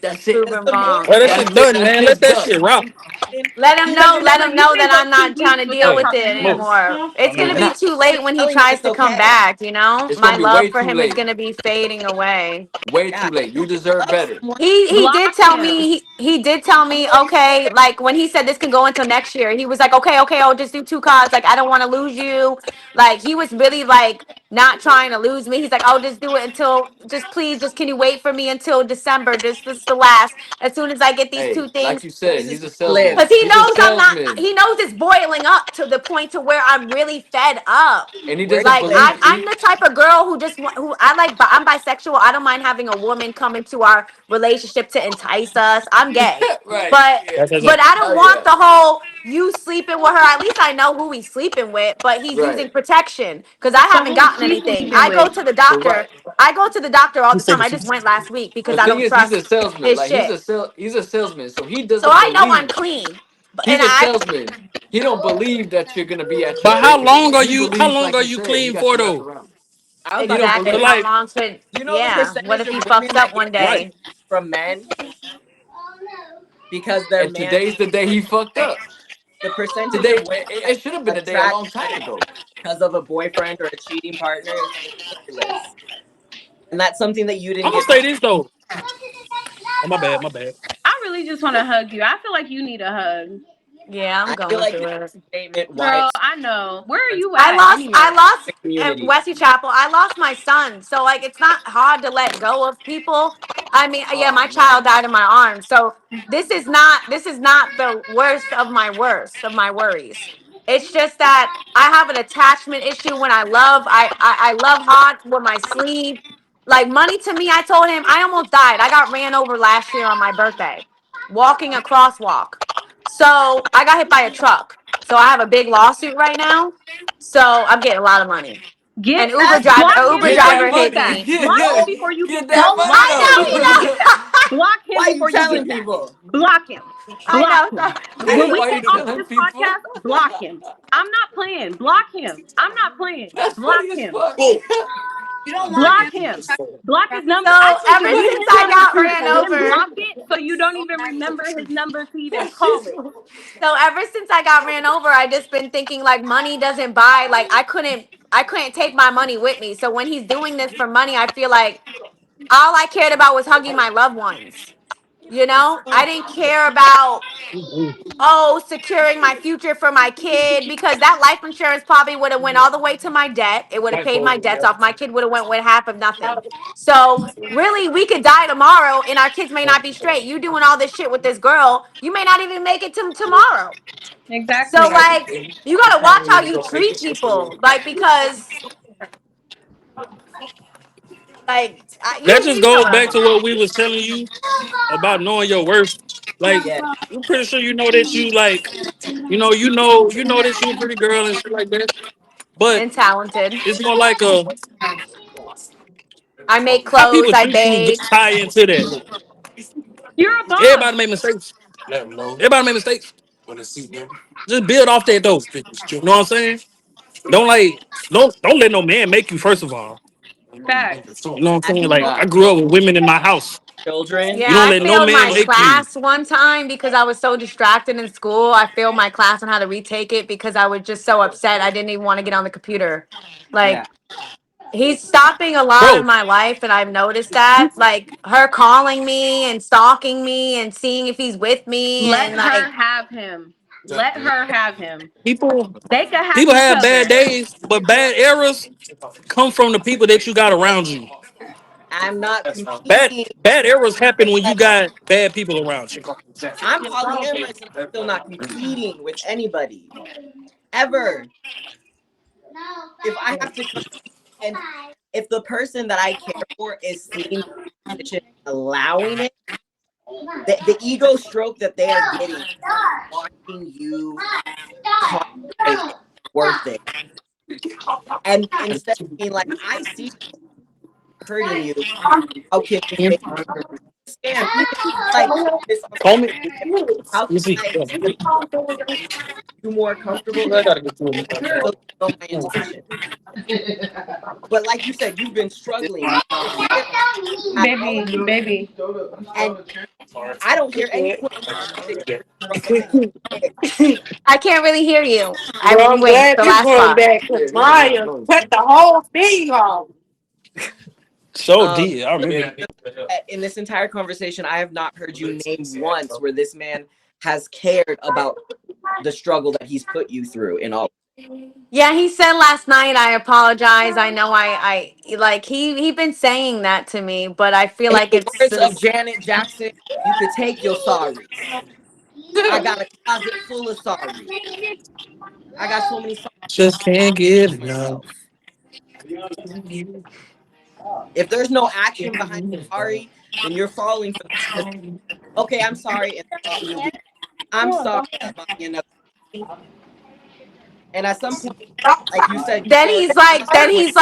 That's it. Prove Because him the more wrong. Well, that you That's shit talk it. done, That man. Let shit's that done. shit rock. about Let him Because know. you know Let what? him You've know been that for I'm 2 not trying weeks to with your deal with Smoke. it cartoons. Smoke. anymore. It's Oh, gonna man. be not too late when he telling you tries it's to come okay. back. You know, It's my gonna be love way for too him is late. gonna be fading away. Way Yeah. too late. You If you deserve love better. someone, He Block did tell him. me he did tell me okay, like when he said this can go until next year, he was like okay, I'll just do 2 cards, like I don't want to lose you, like he was really like not trying to lose me. He's like I'll just do it until, just please, just can you wait for me until December, this is the last, as soon as I get these Hey, two like things. you said, places he's a where you live. salesman. Because he He's a knows I'm not, salesman, he knows it's boiling up to the point to where I'm really fed up. and he Where do doesn't you Like live? I'm the type of girl who just who I like. I'm bisexual. I don't mind having a woman come into our relationship to entice us. I'm gay, right. but Yeah. That's but it. I don't Oh want yeah. the whole you sleeping with her. At least I know who he's sleeping with, but he's using Right. protection because I So haven't who's gotten she anything. sleeping I go with? to the doctor. Correct. I go to the doctor all Two the time. I seconds. just went last week because The I thing don't is, he's trust a salesman. his Like shit. he's a salesman. So he So doesn't I know I'm believe. clean, He's and a I salesman. He don't believe that you're gonna be at your But how best. long are He you? How believes, long like are he you said, he clean got for you wrapped though? around. I was He about don't to exactly So say, believe. how like, long could do you know the yeah? What percentage if of he fucks women up that get one right? day? pregnant from men because their And man today's the day he fucked up. the percentage of Today, women that it should have been a day a attract long time men ago. because of a boyfriend or a cheating partner is ridiculous. And that's something that you didn't I'm gonna get say to. this though. Oh my bad, my bad. I really just want to hug you. I feel like you need a hug. Yeah, I'm I feel going like through it's it. a statement why Girl, it's I know. Where are you I at lost I anyway? lost the at community. Wesley Chapel. I lost my son. So like it's not hard to let go of people. I mean, yeah, Oh my child man. died in my arms. So this is not the worst of my worst of my worries. It's just that I have an attachment issue when I love hard with my sleeve. Like money to me, I told him I almost died. I got ran over last year on my birthday, walking a crosswalk. So I got hit by a truck. So I have a big lawsuit right now. So I'm getting a lot of money. Get An Uber That's driver, block a him Uber Get before that driver you get hit that. money. me. Get, Block him get, before you get get that. that money Block I him know he before you though. get that. Block him why are you before you telling get that. people? Block him. I Block know. him. When we Why are get you off of telling this people? podcast, block him. I'm not playing. Block him. I'm not playing. That's Block funny as him. fuck. You don't want Block him. him. Block his number. So Actually, ever delete since his I number got too, ran and then over, block it so you don't even remember his number to even That call shit's it. so ever since I got ran over, I just been thinking like money doesn't buy. Like I couldn't take my money with me. So when he's doing this for money, I feel like all I cared about was hugging my loved ones. You know, I didn't care about securing my future for my kid because that life insurance probably would have went all the way to my debt. It would have paid my debts off. My kid would have went with half of nothing. So really, we could die tomorrow, and our kids may not be straight. You doing all this shit with this girl, you may not even make it to tomorrow. So Exactly. like, you gotta watch how you treat people, like because like That you just you know goes what I'm back to saying. what we was telling you about knowing your worth. Like, Yeah. I'm pretty sure you know that you like, you know that you a pretty girl and shit like that. But And talented. it's more like a I make how clothes. people I treat you bake. tie into that. You're a boss. Everybody make mistakes. Everybody make mistakes. Just build off that though. You know what I'm saying? Don't like don't let no man make you first of all. Facts. You know what I'm Have saying? you Like I Nah. grew up with women in my house. children? Yeah, You don't I let no failed man my make you. class one time because I was so distracted in school. I failed my class on how to retake it because I was just so upset. I didn't even want to get on the computer. Yeah. Like, he's stopping a lot of Bro, my life, and I've noticed that. Like, her calling me and stalking me and seeing if he's with me. Let And, her like, have him. Let her have him. people They could have people each have bad other. days, but bad eras come from the people that you got around you. I'm not Bad competing. bad eras happen when you got bad people around you. I'm polyamorous and I'm still not competing with anybody. Ever. If I have to compete and if the person that I care for is seeing competition, allowing it, the ego stroke that they are getting, watching you concentrate is worth it. And instead of being like, I see hurting you, how can you make understand. Even like this on Call me. how You can see. I make you more comfortable I and gotta get to it. still know my intention. But like you said, you've been struggling for years, Baby. and I don't hear any quote that you're struggling. I can't really hear you. Well, I'm Wait, glad the this last one part. back because Mariah cut the whole thing off. So Um, did. I remember. in this entire conversation, I have not heard you name once where this man has cared about the struggle that he's put you through in all. Yeah, he said last night, I apologize. I know I like he been saying that to me, but I feel In like the it's words of Janet Jackson, you could take your sorries. I got a closet full of sorries. I got so many sorries Just can't for get enough. myself. If there's no action behind sorry, then you're falling for the okay, I'm sorry, and you leave. I'm sorry, buy me another. And at some point, like you said, you then feel like he's you like, lost your way.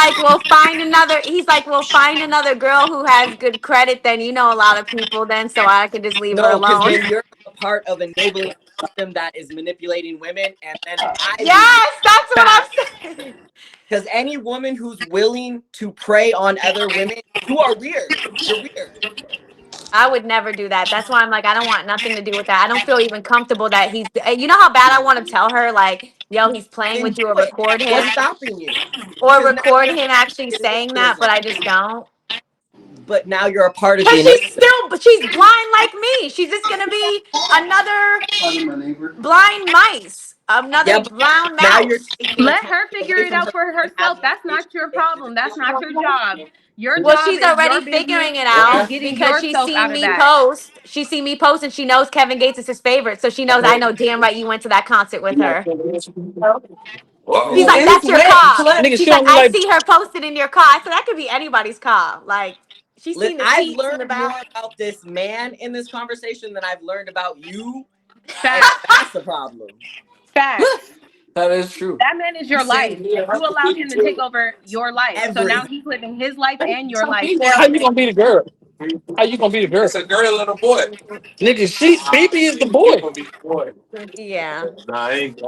we'll find another girl who has good credit. Then you know a lot of people then, so I can just leave her No, because alone. then you're a part of enabling a system that is manipulating women, and then I lose. Yes, that's what Back. I'm saying. Because any woman who's willing to prey on other women, you are weird. You're weird. I would never do that. That's why I'm like, I don't want nothing to do with that. I don't feel even comfortable that he's. You know how bad I want to tell her, like, yo, he's playing Then with do you, or it. record What's him, stopping you? or Because now record you're him actually the saying that, victimism. but I just don't. But now you're a part of the Cause enablement. she's blind like me. She's just gonna be another blind mice, Yeah, another but brown now you're mouse. taking Let her autonomy figure away it from out her for to have herself. the That's information not your to make the problem. That's not decision. your job. Your Well, job she's is your already business figuring it and out getting because she's yourself seen out of me that. post. She seen me post, and she knows Kevin Gates is his favorite. So she knows I know damn right you went to that concert with her. She's Well, like, it's that's your wet. car. Nigga, She's she like, don't I like. see her posted in your car. I said that could be anybody's car. Like, she's seen the I've seats in the learned back. more about this man in this conversation than I've learned about you, and Facts. that's a problem. Facts. That is true. That man is your life. You allowed him to take over your life. So now Everything. he's living his life and your life How you separately. gonna be the girl? How you gonna be the girl? It's a girl and a boy. Nigga, baby is the boy. Yeah. Nah, I ain't.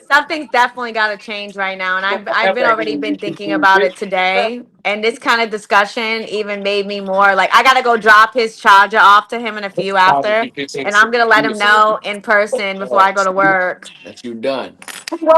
Something's definitely got to change right now, and I've been already been thinking about it today. And this kind of discussion even made me more like I gotta go drop his charger off to him in a few after, and I'm gonna let him know in person before I go to work. That you done.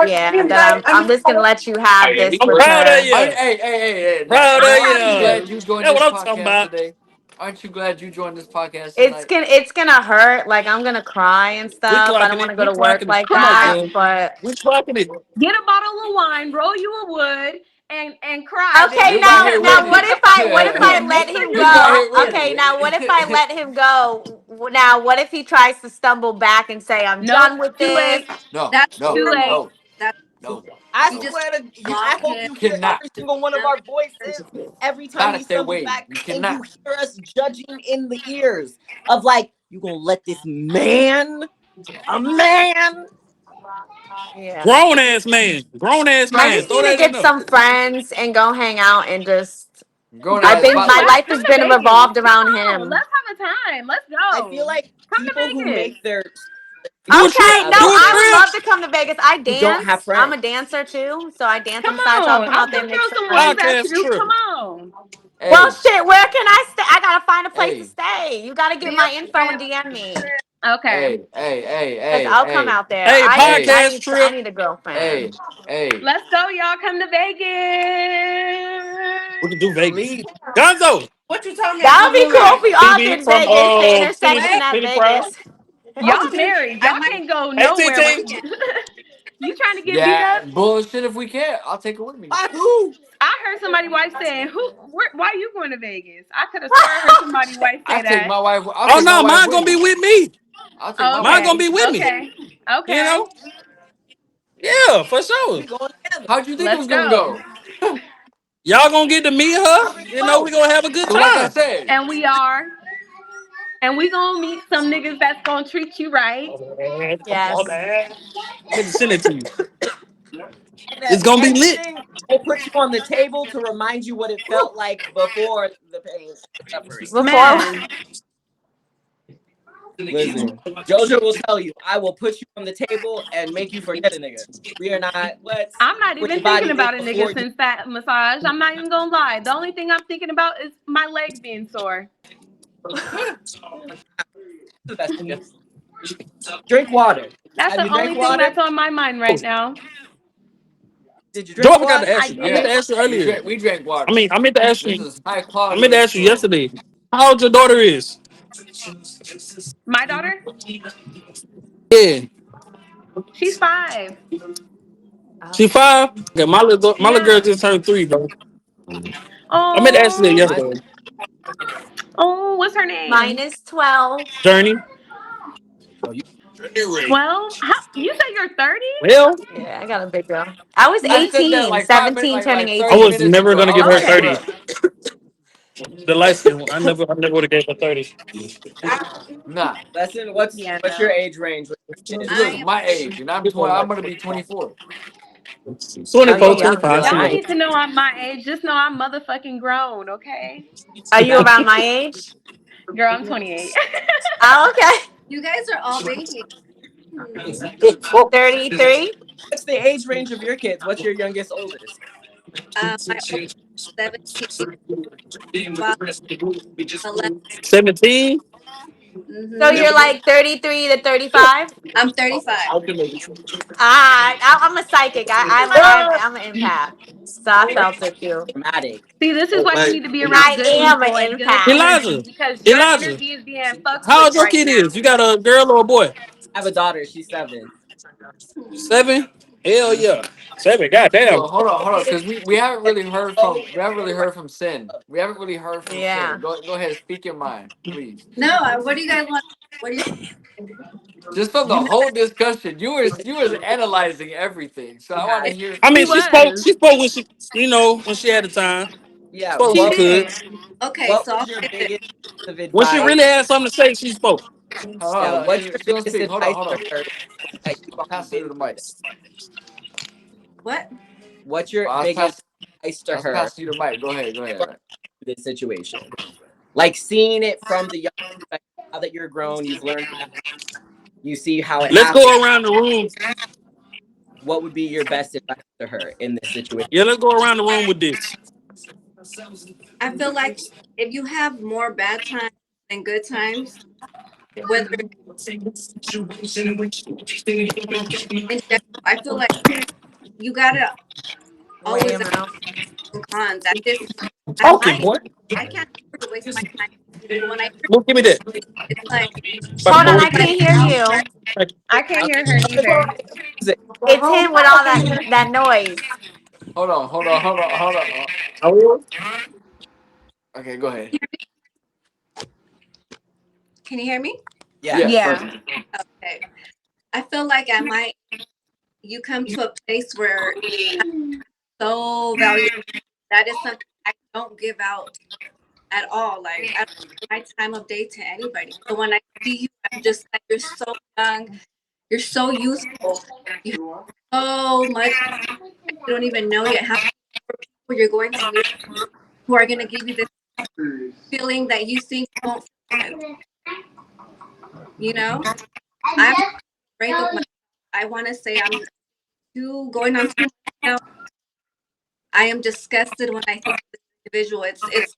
Yeah, that I'm just gonna let you have this I'm with proud of her. you. Hey. Proud of Aren't you you. glad you joined That's this what I'm talking podcast about. today? Aren't you glad you joined this podcast It's tonight? gonna hurt. Like I'm gonna cry and We stuff. I don't clocking want it. to go We to work clocking it. like Come on, that, son. but. We clocking it. Get a bottle of wine, roll you a wood, and cry, Okay, We baby. right now here now with what you. if I Make let sure him you We right go? here with Okay, now what if I you. let him go? Now what if he tries to stumble back and say I'm nope, done with too this? late. No, That's Too no, late. normal. no, That's no, I you no. just swear to you, I block hope him. you hear Cannot. every single one of our voices every time Gotta he stay stumbles away. back, You and you cannot. hear us judging in the ears of like, you gonna let this man, a man. Yeah. Grown ass man. Grown ass I man. just Throw need to that in get there. some friends and go hang out and just. Grown I've ass been about my like Let's life come has to been Vegas. revolved around Come on, him. let's have a time. Let's I go. feel like Come people to who Vegas. make their Do a Okay, significant trip. no, Do other a I would trip. love to come to Vegas. I who don't have dance. I'm a friends. dancer too, so I dance on Come the side. So I'll on. come I'm out there gonna and make throw some some waves friends. at Podcast you. trip. Come on. Well, hey, shit, where can I stay? I gotta find a place to hey, stay. You gotta get Be a my info and friend. DM me. Okay. Cause I'll come out there. Hey, hey, podcast I trip. need a girlfriend. hey, hey. Let's go, y'all. Come to Vegas. We can do Vegas. Please, Gonzo. What you talking about That would be doing cool if there? we all TV did from Vegas, the Penny intersection at Penny Proud. Vegas. Y'all Okay. married. I Y'all might can't go Hey, nowhere with TT. you trying to get beat Yeah, up. bullshit if we can. I'll take it with me. by who? I heard somebody wife saying, why are you going to Vegas? I could have sworn I heard somebody wife I say take that. my wife. I'll Oh take my no, wife mine with gonna be me. with me. I'll take Oh, my Mine wife gonna with be okay. me. with me. Okay. You Okay. know? Yeah, for sure. We going together. How'd you think it Let's was gonna go. go? Y'all gonna get to meet I her. already You know, know. we gonna have a good So, like I time. said, And we are. And we gonna meet some niggas that's gonna treat you right. Oh, man, come on, Yes. man. Let me send it to you. And It's at gonna be lit. everything will put you on the table to remind you what it felt like before the pain and the suffering. Before Man. Listen, JoJo will tell you, I will put you on the table and make you forget a nigga. We are not, let's I'm not put even your body thinking in about a before nigga you. since that massage. I'm not even gonna lie. The only thing I'm thinking about is my leg being sore. The best nigga. Drink water. That's Have the you drank only thing water? that's on my mind right now. Did you Joe, drink I got to water? ask I you. I meant did. to Yeah, ask you earlier. we drank water. I meant to ask This you. is high I quality meant to of ask you story. yesterday. How old your daughter is? My daughter, Yeah, she's 5. she Okay. 5. Okay, my little girl Yeah. just turned 3, bro. I meant to ask you that Oh, Mine's yesterday. oh, what's her name? Mine is 12. Journey. oh, you 12. How, you say you're 30? Well, Yeah, I got a big girl. I was I said that 18, like 5 minutes, 17, turning like I 30 18. was minutes never ago. gonna I give was her like, Okay. 30. bruh, The light skin one. I never would have gave her 30. nah. lesson. Yeah, What's your no. age range with your kids? I Look, am my age, and I'm 20. I'm gonna be 24. Oh, you're 24, young. 25. You're Y'all She don't lying. know. need to know I'm my age. Just know I'm motherfucking grown, okay? Are you Now, around my age? Girl, I'm 28. Oh, okay. you guys are all babies. Hmm. 33. what's the age range of your kids? What's your youngest, oldest? My oldest 17, about 11. 17? So Mm-hmm. you're like 33 to 35? I'm 35. I'm a psychic. I'm an empath. So I felt it too. Dramatic. See, this is why you need to be around I good am an people and good empath. energy Elijah. because your Elijah. energy is being fucked How with old your right kid is? now. You got a girl or a boy? I have a daughter. She's 7. 7? Hell Mhm. yeah. 7, goddamn. So hold on, because we haven't really heard Oh, from Sin. We haven't really heard from Sin. Yeah. Go ahead, speak your mind, please. No, what do you guys want? What do you? Just from the you know, whole discussion, you was analyzing everything. So I want to It's, hear I from She mean, you. she spoke. was. She spoke when she, when she had the time. yeah. Spoke when She she What could. did. okay, What so I'll was your say this. biggest piece of When she advice? really had something to say, she spoke. Hold Yeah. on, What's your she gonna biggest speak. advice Hold to on. her that you've already Pass her been the through mic. this? What? What's your I'll biggest pass. advice to I'll her pass you the mic. Go ahead. Go from ahead. this situation? Like seeing it from the young perspective. Now that you're grown, you've learned that. You see how it Let's happens. go around the room. What would be your best advice to her in this situation? Yeah, let's go around the room with this. I feel like if you have more bad times than good times, whether in general, I feel like you gotta Weigh always him have out. pros and cons. At Okay, my age, boy. I can't afford to waste my time. So when I hear Well, give me that. it's like Hold on, I like can't hear you. I can't I hear her it's all either. right. Music. It's him with all that noise. Hold on. Okay, go ahead. can you hear me? Yeah, Yes. Yeah. perfect. Okay. I feel like at my you come to a place where so valuable. That is something I don't give out at all. Like I don't give my time of day to anybody. So when I see you, I'm just like you're so young, you're so youthful, you have so much you don't even know yet how many people you're going to meet who are gonna give you this feeling that you think you won't feel again. You know? I'm break of my I wanna say I'm too going on 2 months now. I am disgusted when I think of this individual. And it's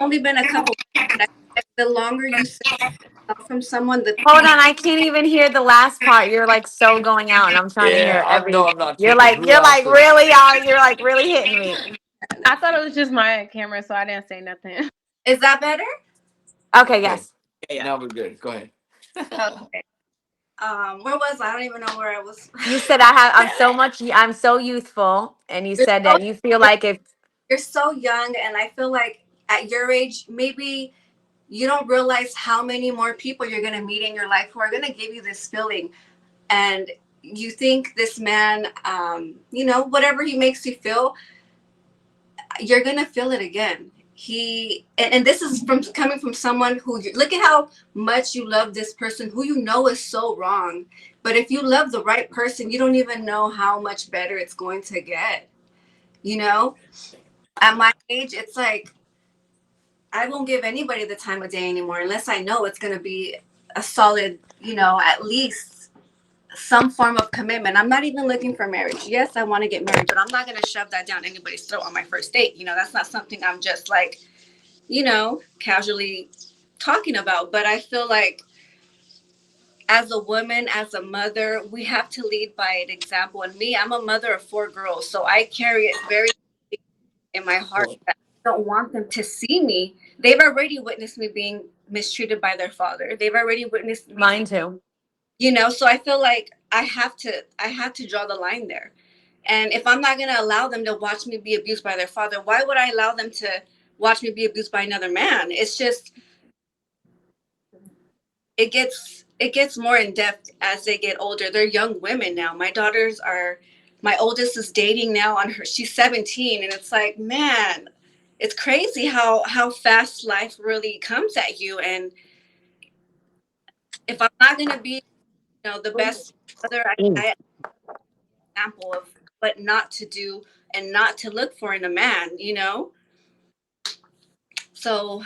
only been a couple months, but I feel like the longer you separate yourself from someone, the Hold on, I can't even hear the last part. You're like so going out, and I'm trying to Yeah, hear every. I'm not You're tripping. like Who you're else like is? really out. You're like really hitting me. I thought it was just my camera, so I didn't say nothing. is that better? Okay, Okay, yes. Yeah, yeah. now we're good. Go ahead. Okay. Where was I? I don't even know where I was. You said I'm so youthful, and you You're said so that you feel like if you're so young, and I feel like at your age, maybe you don't realize how many more people you're gonna meet in your life who are gonna give you this feeling, and you think this man, whatever he makes you feel, you're gonna feel it again. And this is from coming from someone who look at how much you love this person who you know is so wrong. But if you love the right person, you don't even know how much better it's going to get. You know, at my age, it's like I won't give anybody the time of day anymore unless I know it's going to be a solid, at least some form of commitment. I'm not even looking for marriage. Yes, I want to get married, but I'm not going to shove that down anybody's throat on my first date. That's not something I'm just like, casually talking about. But I feel like as a woman, as a mother, we have to lead by an example. And me, I'm a mother of 4 girls, so I carry it very in my heart that I don't want them to see me. They've already witnessed me being mistreated by their father. They've already witnessed me. Mine too. So I feel like I have to draw the line there. And if I'm not going to allow them to watch me be abused by their father, why would I allow them to watch me be abused by another man? It's just, it gets more in depth as they get older. They're young women now. My oldest is dating now she's 17, and it's like, man, it's crazy how fast life really comes at you. And if I'm not going to be, the best mother, I example of what not to do and not to look for in a man, So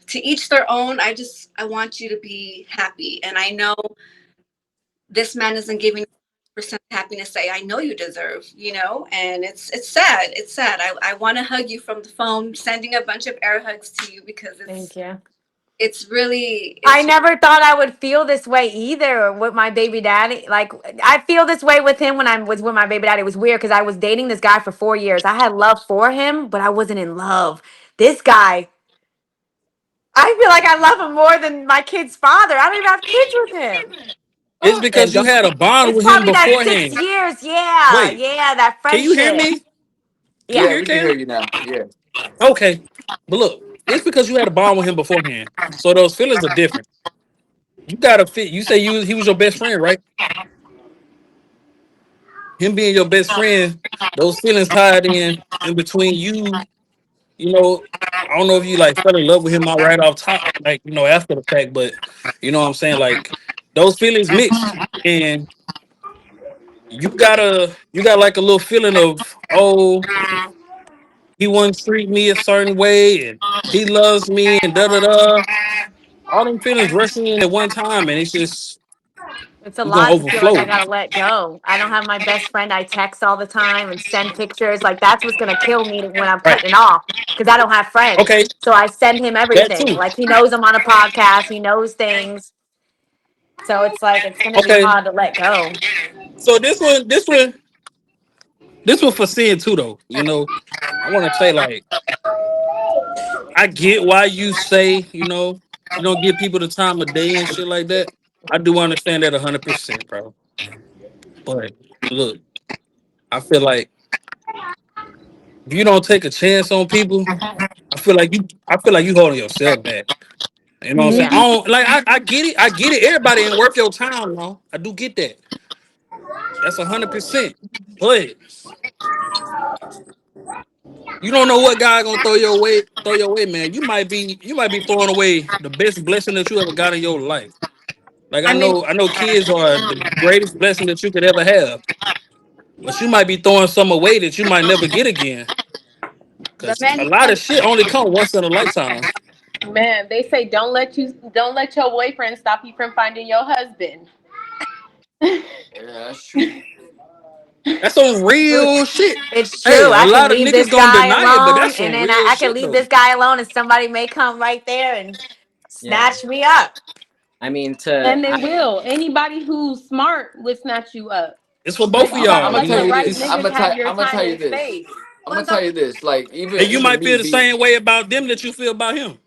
to each their own. I want you to be happy. And I know this man isn't giving percent happiness that I know you deserve, and it's sad. It's sad. I want to hug you from the phone, sending a bunch of air hugs to you because Thank you. It's really. I never thought I would feel this way either with my baby daddy. Like, I feel this way with him when I was with my baby daddy. It was weird because I was dating this guy for 4 years. I had love for him, but I wasn't in love. This guy, I feel like I love him more than my kid's father. I don't even have kids with him. It's And because you don't had a bond It's with him probably that 6 beforehand. years. Yeah. Wait, Yeah. That can you hear friendship. me? Can you Yeah. Yeah, hear we can hear Cam? you now. Yeah. Okay. But look, it's because you had a bond with him beforehand. So those feelings are different. You gotta fit. You say he was your best friend, right? Him being your best friend, those feelings tied in between you. You know, I don't know if you like fell in love with him out right off top, like after the fact, but you know what I'm saying. Like those feelings mixed, and you got like a little feeling of, oh, he wouldn't treat me a certain way, and he loves me, and da da da. All them feelings rushing in at one time, and It's a it's gonna lot to feel like I overflow. gotta let go. I don't have my best friend I text all the time and send pictures. Like, that's what's gonna kill me when I'm Right? cutting off because I don't have friends. Okay, So I send him that everything. too. Like, he knows I'm on a podcast. He knows things. So it's like it's gonna be Okay, hard to let go. so this one for seeing too, though. I want to say like I get why you say you don't give people the time of day and shit like that. I do understand that 100%, bro. But look, I feel like if you don't take a chance on people, I feel like you holding yourself back. You know what I'm saying? I Yeah. don't like I get it. I get it. Everybody ain't worth your time, no. I do get that. That's 100%. But you don't know what guy gonna throw your way, man. You might be throwing away the best blessing that you ever got in your life. Like I I mean, know, I know kids are the greatest blessing that you could ever have. But you might be throwing some away that you might never get again. the Cause men a you lot come. of shit only come once in a lifetime. Man, they say don't let your boyfriend stop you from finding your husband. Yeah, that's true. That's some real shit. It's Hey, true. a I can lot of leave niggas this gonna guy deny it, but alone, that's and some then real I can shit leave though. this guy alone, and somebody may come right there and yeah. snatch me up. I mean, And they will. Anybody who's smart will snatch you up. It's for both But of you I'm gotta y'all. gonna let tell the you right this. niggas have your I'm gonna time tell you and this. space. I'm gonna But tell you this. Like even And you even might me feel the being, same way about them that you feel about him.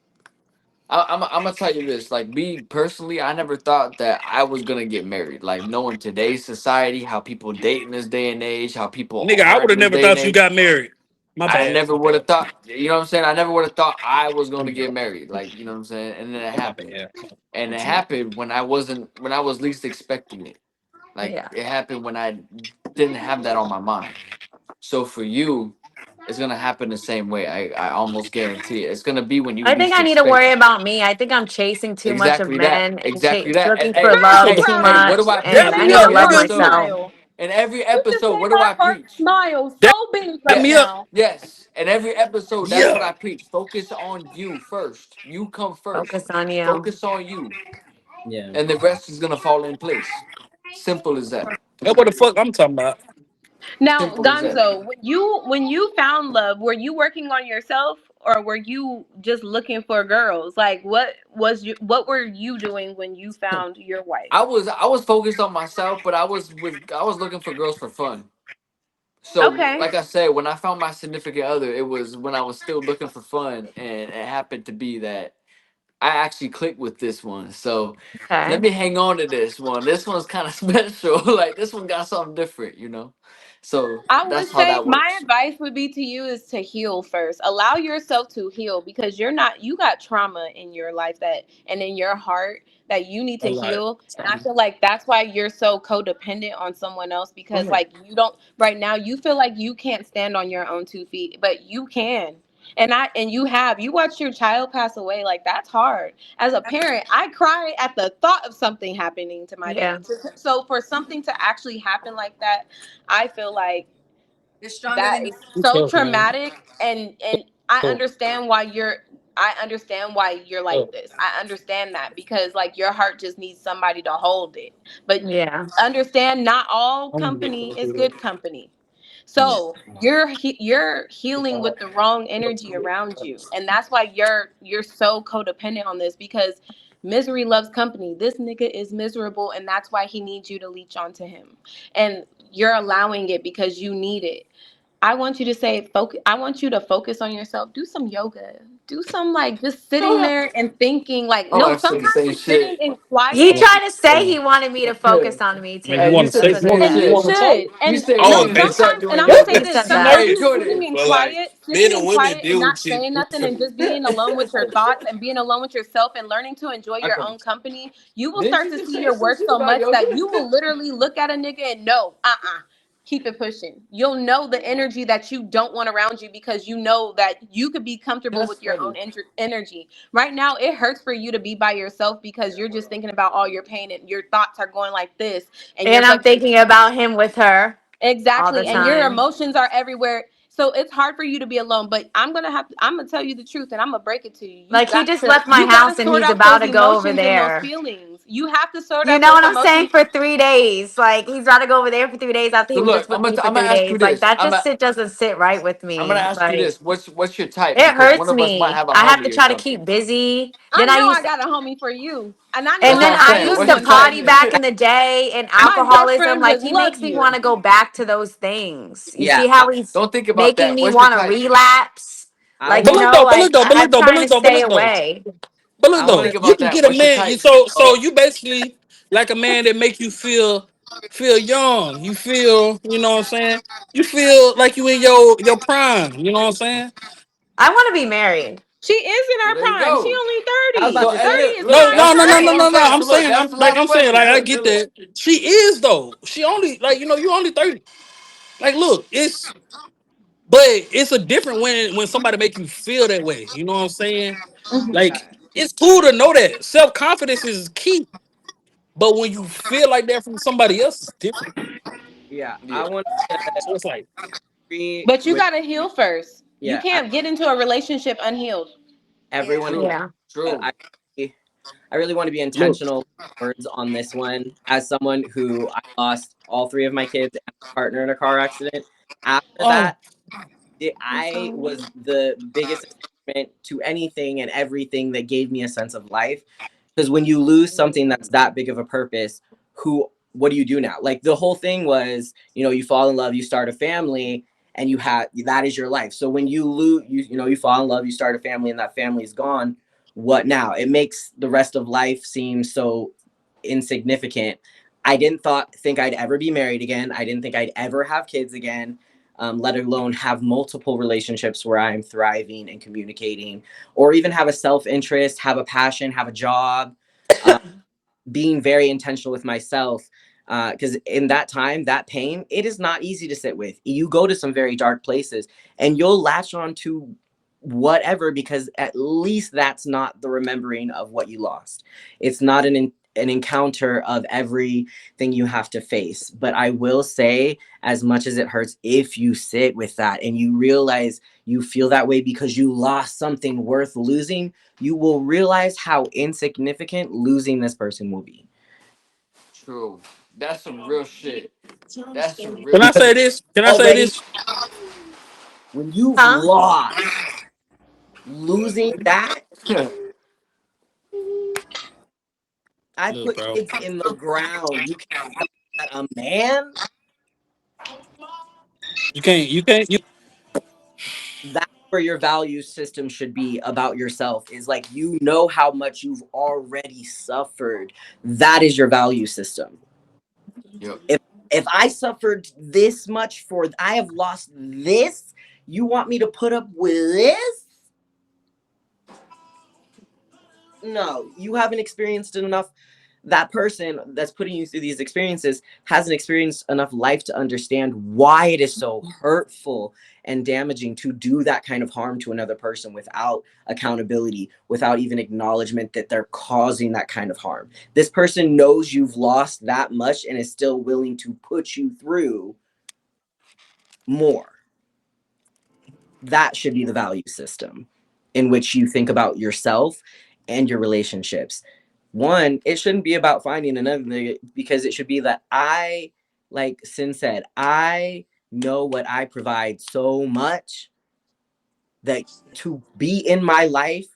I'm gonna tell you this. Like me personally, I never thought that I was gonna get married. Like knowing today's society, how people date in this day and age, how people Nigga, I are would in have this never day and thought you age. got married. My I bad. never My would bad. have thought. You know what I'm saying? I never would have thought I was gonna get married. Like you know what I'm saying? And then it My happened. bad. And it happened when I was least expecting it. Like Yeah. it happened when I didn't have that on my mind. So for you, it's gonna happen the same way. I almost guarantee it. It's gonna be when you I think least I need to expect worry it. about me. I think I'm chasing too much of Exactly that. men and Exactly that. And looking for hey, love Girl, hey, too hey, probably. what do much. I And That hey, I Maybe need yo, to on look, your love yo, nigga. so myself. profile. in every You just episode, made what do my I heart preach? smile That so big got right me up. now. Yes, in every episode, that's what Yeah. I preach. Focus on you first. You come first. Focus on you. Focus on you, Yeah. and the rest is gonna fall in place. Simple as that. That's what the fuck I'm talking about. Now, Simple as that. Gonzo, when you found love, were you working on yourself or were you just looking for girls? Like what were you doing when you found your wife? I was focused on myself, but I was looking for girls for fun. So, Okay. like I said, when I found my significant other, it was when I was still looking for fun, and it happened to be that I actually clicked with this one. So, let Okay. me hang on to this one. This one's kind of special. Like this one got something different, you know. So I would that's how say that my works. advice would be to you is to heal first. Allow yourself to heal because you got trauma in your life that and in your heart that you need A to lot. heal. And I feel like that's why you're so codependent on someone else because like you don't right now you feel like you can't stand on your own 2 feet, but you can. And you watched your child pass away. Like that's hard. As a parent, I cry at the thought of something happening to my Yeah. baby. So for something to actually happen like that, I feel like You're stronger that than you. is You so tough, man. traumatic and I understand why you're Oh, like this. I understand that because like your heart just needs somebody to hold it. But Yeah. understand not all I'm gonna company is do that. good company. Yeah. So you're healing with the wrong energy around you, and that's why you're so codependent on this because misery loves company. This nigga is miserable, and that's why he needs you to leech onto him, and you're allowing it because you need it. I want you to say focus. I want you to focus on yourself. Do some yoga. Do some like just sitting there and thinking. Like Oh, no, I said the sometimes same just sitting shit. in He quiet. tried to say he wanted me to focus on me Man, you Hey, too. you want to said say? the That's what he same And you said. shit. should. You And said Oh, women need to man. start sometimes, and doing I'm gonna say He yoga. this: said sometimes that. Hey, just Jordan. sitting in But like, quiet, men sitting and in women quiet, and deal with not shit. saying nothing, and just being alone with your thoughts and being alone with yourself and learning to enjoy your Okay. own company, you will Didn't start you to just see say your some worth shit so about much that yoga? you will literally look at a nigga and know, keep it pushing. You'll know the energy that you don't want around you because you know that you could be comfortable That's with your own funny. energy. Right now, it hurts for you to be by yourself because you're just thinking about all your pain and your thoughts are going like this, and you're And I'm fucking thinking about him with her all the exactly, and your time. emotions are everywhere. So it's hard for you to be alone. But I'm gonna tell you the truth, and I'm gonna break it to you. Like he just left my You got to house and sort he's out about those to go over emotions and those there. feelings. You have to sort You out know those what I'm saying? emotions. For 3 days. Like he's about to go over there for 3 days after he So was look, just with me for I'm gonna three ask you days. Like this. that just sit doesn't sit right with I'm gonna me. ask you Like this. What's your type? it Because one hurts of us might me. have a I have to homie or try to something. keep busy. I Then I know I used got a homie for you, and I know and That's then what I'm I I got saying. this used What's to your one for type? party you. back in the day and My best alcoholism. friend Like just he love makes me want you. to go back to those things. You Yeah. see how he's Don't think about making that. me What's your want to type? relapse? I Like, But you want. look know, though, but look like though, but look I'm though, but trying look to though, but stay look though. away. But look I Don't want though, think to. you about can that. get a What's your man. type? So you basically like a man that make you feel young. You feel, you know what I'm saying? You feel like you in your prime. You know what I'm saying? I want to be married. She is in So her there you prime. She go. only I was 30. about So to hey, say. 30 look, is look. No, in her no, That's no, no, that's no, what I'm no, prime. no. saying. I'm So look, saying, that's the I'm last saying, question. like, I Look, get look, look. that. She is though. She only like, you only 30. Like, look, but it's a different when somebody make you feel that way. You know what I'm saying? Like, it's cool to know that self confidence is key. But when you feel like that from somebody else, it's different. Yeah. I Yeah, want to So it's like, agree But you with. gotta heal first. You Yeah. can't get into a relationship unhealed. Everyone. Yeah. true, Yeah. true. I really want to be look, intentional with words on this one. As someone who I lost all three of my kids and my partner in a car accident. After oh, that, I was the biggest attachment to anything and everything that gave me a sense of life. Because when you lose something that's that big of a purpose, what do you do now? Like the whole thing was, you fall in love, you start a family, and that is your life. So when you lose, you fall in love, you start a family, and that family's gone. What now? It makes the rest of life seem so insignificant. I didn't think I'd ever be married again. I didn't think I'd ever have kids again, let alone have multiple relationships where I'm thriving and communicating, or even have a self-interest, have a passion, have a job, uh, being very intentional with myself. Because in that time, that pain, it is not easy to sit with. You go to some very dark places and you'll latch on to whatever because at least that's not the remembering of what you lost. It's not an encounter of everything you have to face. But I will say, as much as it hurts, if you sit with that and you realize you feel that way because you lost something worth losing, you will realize how insignificant losing this person will be. True. That's some real shit. That's some Can real I Because say shit. this? Can I say already, this? when you've Huh? lost, losing that, I Look, put bro. kids in the ground. You can't tell me that a man, You can't. that's where your value system should be about yourself, is like, you know how much you've already suffered. That is your value system. Yep. If I suffered this much, for I have lost this, you want me to put up with this? No, you haven't experienced enough. That person that's putting you through these experiences hasn't experienced enough life to understand why it is so hurtful and damaging to do that kind of harm to another person without accountability, without even acknowledgement that they're causing that kind of harm. This person knows you've lost that much and is still willing to put you through more. That should be the value system in which you think about yourself and your relationships. One, it shouldn't be about finding another nigga, because it should be that I, like Sin said, I know what I provide so much that to be in my life,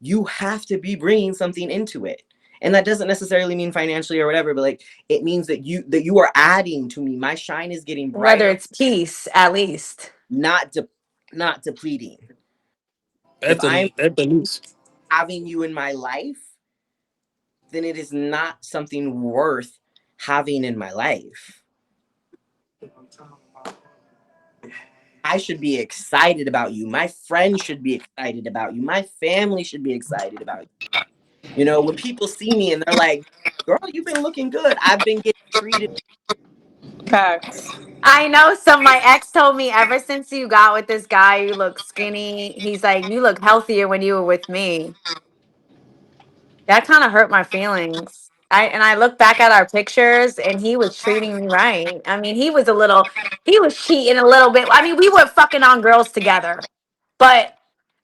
you have to be bringing something into it. And that doesn't necessarily mean financially or whatever, but like, it means that you are adding to me. My shine is getting Whether brighter, it's peace, at least. not not depleting. If At I'm the least. having you in my life, then it is not something worth having in my life. I should be excited about you. My friends should be excited about you. My family should be excited about you. You know, when people see me and they're like, girl, you've been looking good, I've been getting treated. Facts. I know some my ex told me ever since you got with this guy, you look skinny. He's like, you look healthier when you were with me. That kind of hurt my feelings. I look back at our pictures and he was treating me right. I mean, he was cheating a little bit. I mean, we were fucking on girls together. But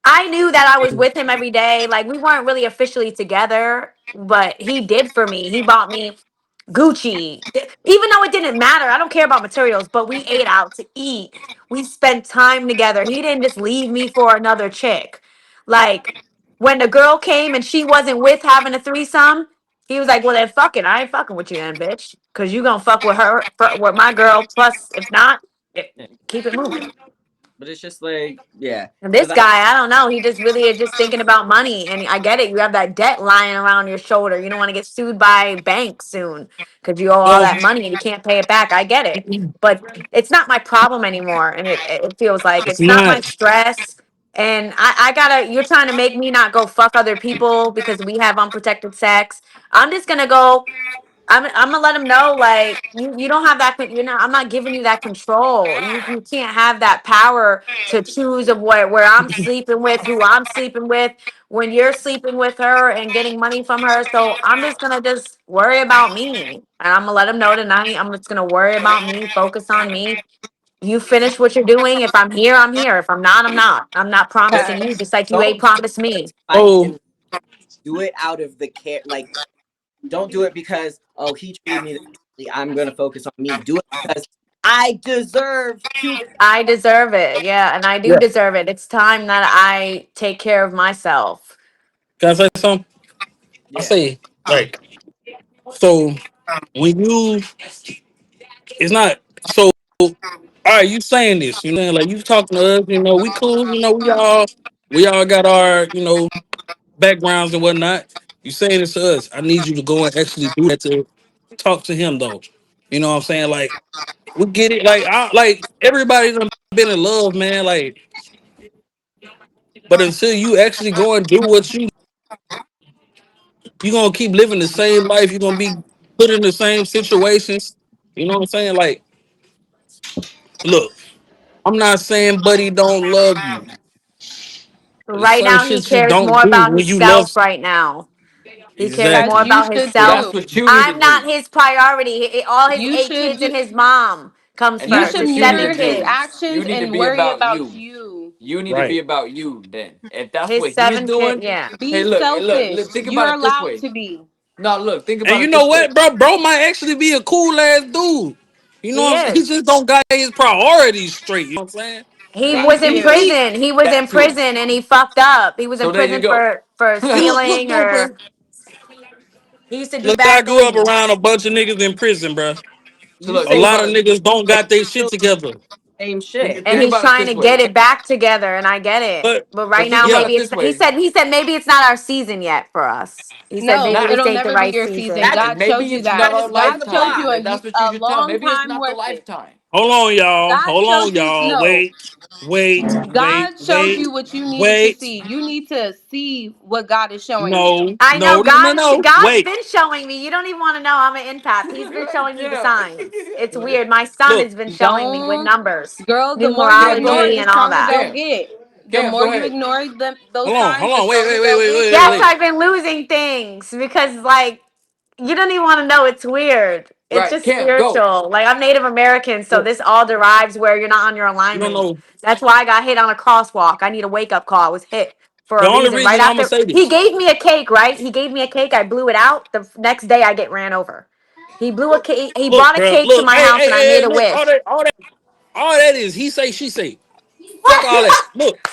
I knew that I was with him every day. Like we weren't really officially together, but he did for me. He bought me Gucci. Even though it didn't matter, I don't care about materials, but we ate out to eat. We spent time together. He didn't just leave me for another chick. Like when the girl came and she wasn't with having a threesome, he was like, "Well, then fuck it. I ain't fucking with you then, bitch, because you gonna fuck with her, with my girl. Plus, if not, keep it moving." But it's just like, yeah. And So this that's guy, I don't know. He just really is just thinking about money. And I get it. You have that debt lying around your shoulder. You don't want to get sued by banks soon because you owe all Well, that money and you can't pay it back. I get it. But it's not my problem anymore. And it feels like it's it's not my not. stress. And I gotta, you're trying to make me not go fuck other people because we have unprotected sex. I'm just gonna go. I'm gonna let him know, like you don't have that. You're not. I'm not giving you that control. You can't have that power to choose of where I'm sleeping with, who I'm sleeping with, when you're sleeping with her and getting money from her. So I'm just worry about me, and I'm gonna let him know tonight. I'm just gonna worry about me, focus on me. You finish what you're doing. If I'm here, I'm here. If I'm not, I'm not. I'm not just, promising you, just like you ain't don't do it promised me. fight, Oh, and do it out of the care. Like, don't do it because, oh, he treated me this way, I'm gonna focus on me. Do it because I deserve to. I deserve it. Yeah, and I do yeah. deserve it. It's time that I take care of myself. Can I say something? I Yeah. say like so when you it's not so all right, you saying this, you know, like you talking to us, you know, we cool, you know, we all got our, backgrounds and whatnot. You saying this to us. I need you to go and actually do that to talk to him though. You know what I'm saying? Like we get it, like everybody done been in love, man. Like, but until you actually go and do what you gonna keep living the same life, you're gonna be put in the same situations. You know what I'm saying? Like, look, I'm not saying buddy don't love you. There's Right certain now, he shit you cares don't more do about when you love. himself right now. He cares more Exactly. You about should himself. That's too. what you need to I'm not do. his priority. All his You 8 kids should and his mom comes And you that's first. should His what you need mirror seven to his do. kids. You actions need to and be worry about about you. you. You need to be Right. about you then. If that's His what he's 7 kids. doing, Yeah. hey, Be look, selfish. think about You're it this allowed way. to be. No, look, think And about you it know this way. what, bro? Bro might actually be a cool ass dude. You know He what I'm saying? He is. just don't got his priorities straight. You know what I'm saying? He Right. was Thank in See, you. see, prison. He was that in too. prison and he fucked up. He was in So there you prison go. for Look, stealing though, bro. or he used to do Look, I bad grew up things. around a bunch of niggas in prison, bro. So You look, A say think lot about of it. niggas don't but got their you shit still together. same Think, shit. And think he's about it trying this to way. get it back together and I get it. But But But right think now about yeah, it maybe this it's he way. said maybe it's not our season yet for us. He said No, maybe Not this it'll ain't the never be right your season. season. and God showed maybe you it's that. not Trying to our save God the showed lifetime. you plot. And that's what you a should tell. long Maybe it's time not the worth it. lifetime. hold on, y'all. God Hold showed on, you y'all. no. Wait, God showed wait, you what you needed to wait. see. You need to see what God is showing you. No, I know no, no, no, no. God's Wait. been showing me. You don't even want to know I'm an empath. He's been showing me the Cam. signs. It's weird. My son Look, has been showing me with Don't, numbers, girl, the more you Cam, go ignore numerology it, ahead. the and all stronger that. they'll Cam. get. The Cam, more go you ahead. ignore those hold on, signs, hold the on. Wait, stronger wait, wait, they'll wait, get. wait, wait, Yes, wait. I've been losing things because like you don't even want to know. It's weird. It's Right, just Cam, go. spiritual. Like I'm Native American, so Look, this all derives where you're not on your you don't alignment. know. That's why I got hit on a crosswalk. I need a wake up call. I was hit for The a only reason. Right reason I'm gonna after say he this. gave me a cake, right? He gave me a cake. I blew it out. The next day, I get ran over. He blew a cake. He Look, brought a bro. cake to Look, my hey, house, hey, and I hey, made a look. wish. All that is he say, she say. Fuck What? all that. Look,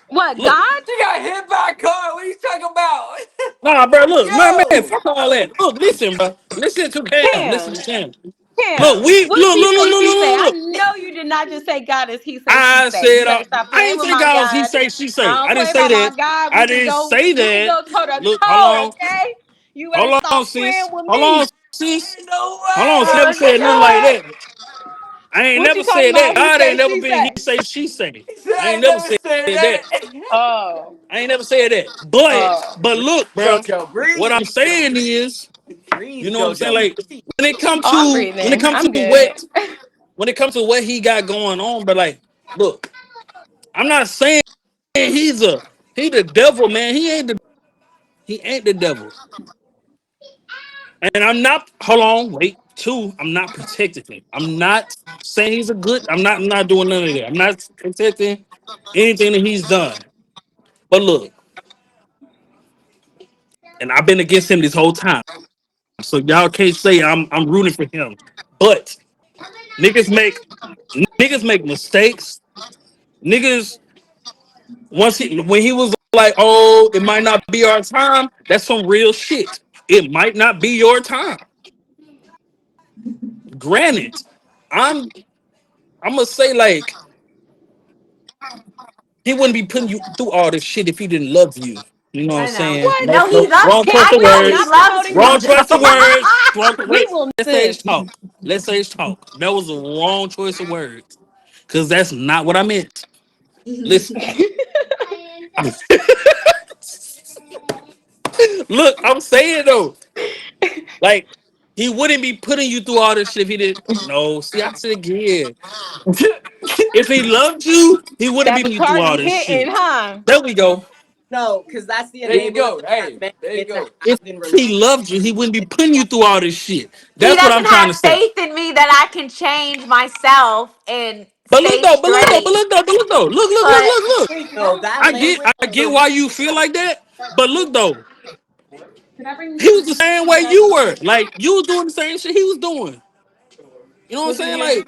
What, look. God? She got hit by a car. What are you talking about? Nah, bro. Look, man. Yo. Fuck all that. Look, listen, bro. Listen to Cam. Listen to Cam. Cam. Look, Cam. we What look, he look, look, say, look, she look, say? look, I look. know you did not just say God is he say, she I say. You said, better stop I playing didn't with say my God. He God. say, she I say. don't I didn't play say about my that. God. I didn't say We can that. go toe to Look, toe, okay? You better hold stop on, playing sis. with Hold on, me. sis. Ain't no Hold on. I way. never said nothing like What? that. I ain't What never you talking said that. about? He God say, ain't never she been he say. say, she say. He said I I ain't ain't never never said said that. that. Oh. I ain't never said that. But Oh. look, bro. JoJo, What I'm breathe. saying is, you Breathe, know what I'm saying? JoJo. Like when it comes Oh, I'm to breathing. I'm good. what he got going on, but like, look, I'm not saying he the devil, man. He ain't the devil. And I'm not hold on, wait. Two, I'm not protecting him. I'm not saying he's a good. I'm not doing none of that. I'm not protecting anything that he's done. But look, and I've been against him this whole time. So y'all can't say I'm rooting for him. But niggas make niggas make mistakes. Niggas when he was like, oh, it might not be our time. That's some real shit. It might not be your time. Granted, I'm I'm gonna say like he wouldn't be putting you through all this shit if he didn't love you. You know what I'm I know. saying? What? No, No, he no, loves. wrong choice Cam, of I we are know he words. not loves promoting me. Wrong no choice of disrespect. words. Wrong. We Wait. will Let's listen. sage talk. Let's sage talk. That was a wrong choice of words because that's not what I meant. Listen. Look, I'm saying though, like he wouldn't be putting you through all this shit if he didn't. No, see, I said again. If he loved you, he wouldn't That be putting you through all Bacardi this hitting, shit. huh? There we go. No, because that's the There you enabler go. that Hey, men there you get to go. have If in he relationships. loved you, he wouldn't be putting you through all this shit. He That's what I'm doesn't trying have to say. faith in me that I can change myself and But look stay though, straight. But look. No, that language I for get why women you feel like that. But look though, Can I bring he was the same way you were. Like you was doing the same shit he was doing. You know what I'm saying? Like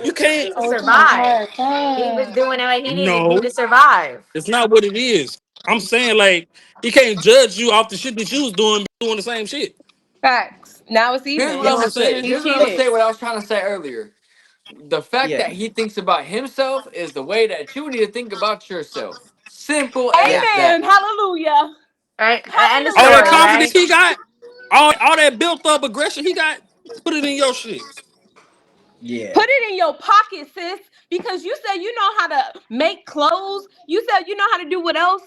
you can't. to survive, he was doing what he needed to do No, to survive. it's not what it is. I'm saying like he can't judge you off the shit that you was doing the same shit. Facts. Now it's Here's what You even. I'm know what gonna I'm say. saying? He Here's what I'm gonna cheated. say. What I was trying to say earlier. The fact yeah. that he thinks about himself is the way that you need to think about yourself. Simple Yeah. as that. Amen. Hallelujah. Right? End of All that story, Hallelujah. confidence right? he got, all that built up aggression he got, put it in your shit. Yeah. Put it in your pocket, sis. Because you said you know how to make clothes. You said you know how to do what else?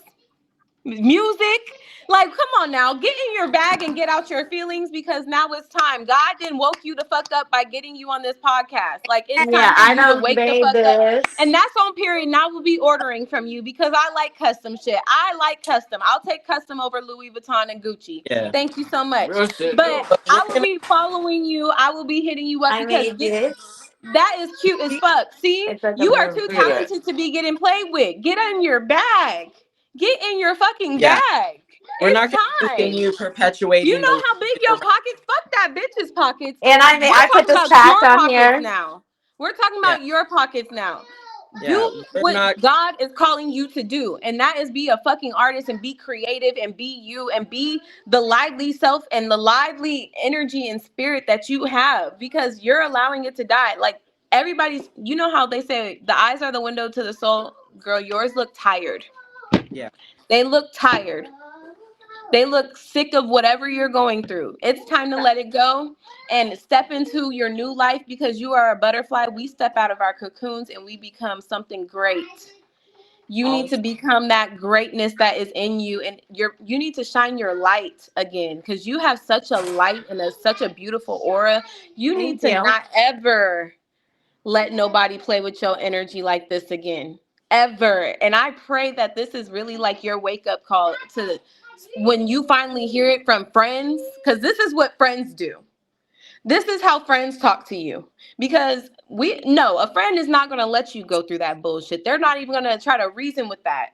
music. Like, come on now, get in your bag and get out your feelings because now it's time. God didn't woke you the fuck up by getting you on this podcast. Like, it's Yeah, time for I you to done wake the made fuck up. this. And that's on period. And I will be ordering from you because I like custom shit. I like custom. I'll take custom over Louis Vuitton and Gucci. Yeah. Thank you so much. Real shit, But though. But we're I will gonna, be following you. I will be hitting you up I because made this. that is cute as fuck. See, It's like a you are little. too Look at that. talented to be getting played with. Get in your bag. Get in your fucking Yeah. bag. we're not It's gonna time. continue perpetuating You know the how big your pockets? Fuck that bitch's pockets. And We're I put talking this about patch your on pockets here. now. We're talking Yeah. about your pockets now. Yeah, Do we're what not. God is calling you to do, and that is be a fucking artist and be creative and be you and be the lively self and the lively energy and spirit that you have because you're allowing it to die. Like everybody's, you know how they say the eyes are the window to the soul. Girl, yours look tired. Yeah. They look tired. They look sick of whatever you're going through. It's time to let it go and step into your new life because you are a butterfly. We step out of our cocoons and we become something great. You need to become that greatness that is in you, and you need to shine your light again because you have such a light and such a beautiful aura. You need Thank to you. not ever let nobody play with your energy like this again. Ever. And I pray that this is really like your wake up call to when you finally hear it from friends, because this is what friends do. This is how friends talk to you. Because a friend is not going to let you go through that bullshit. They're not even going to try to reason with that.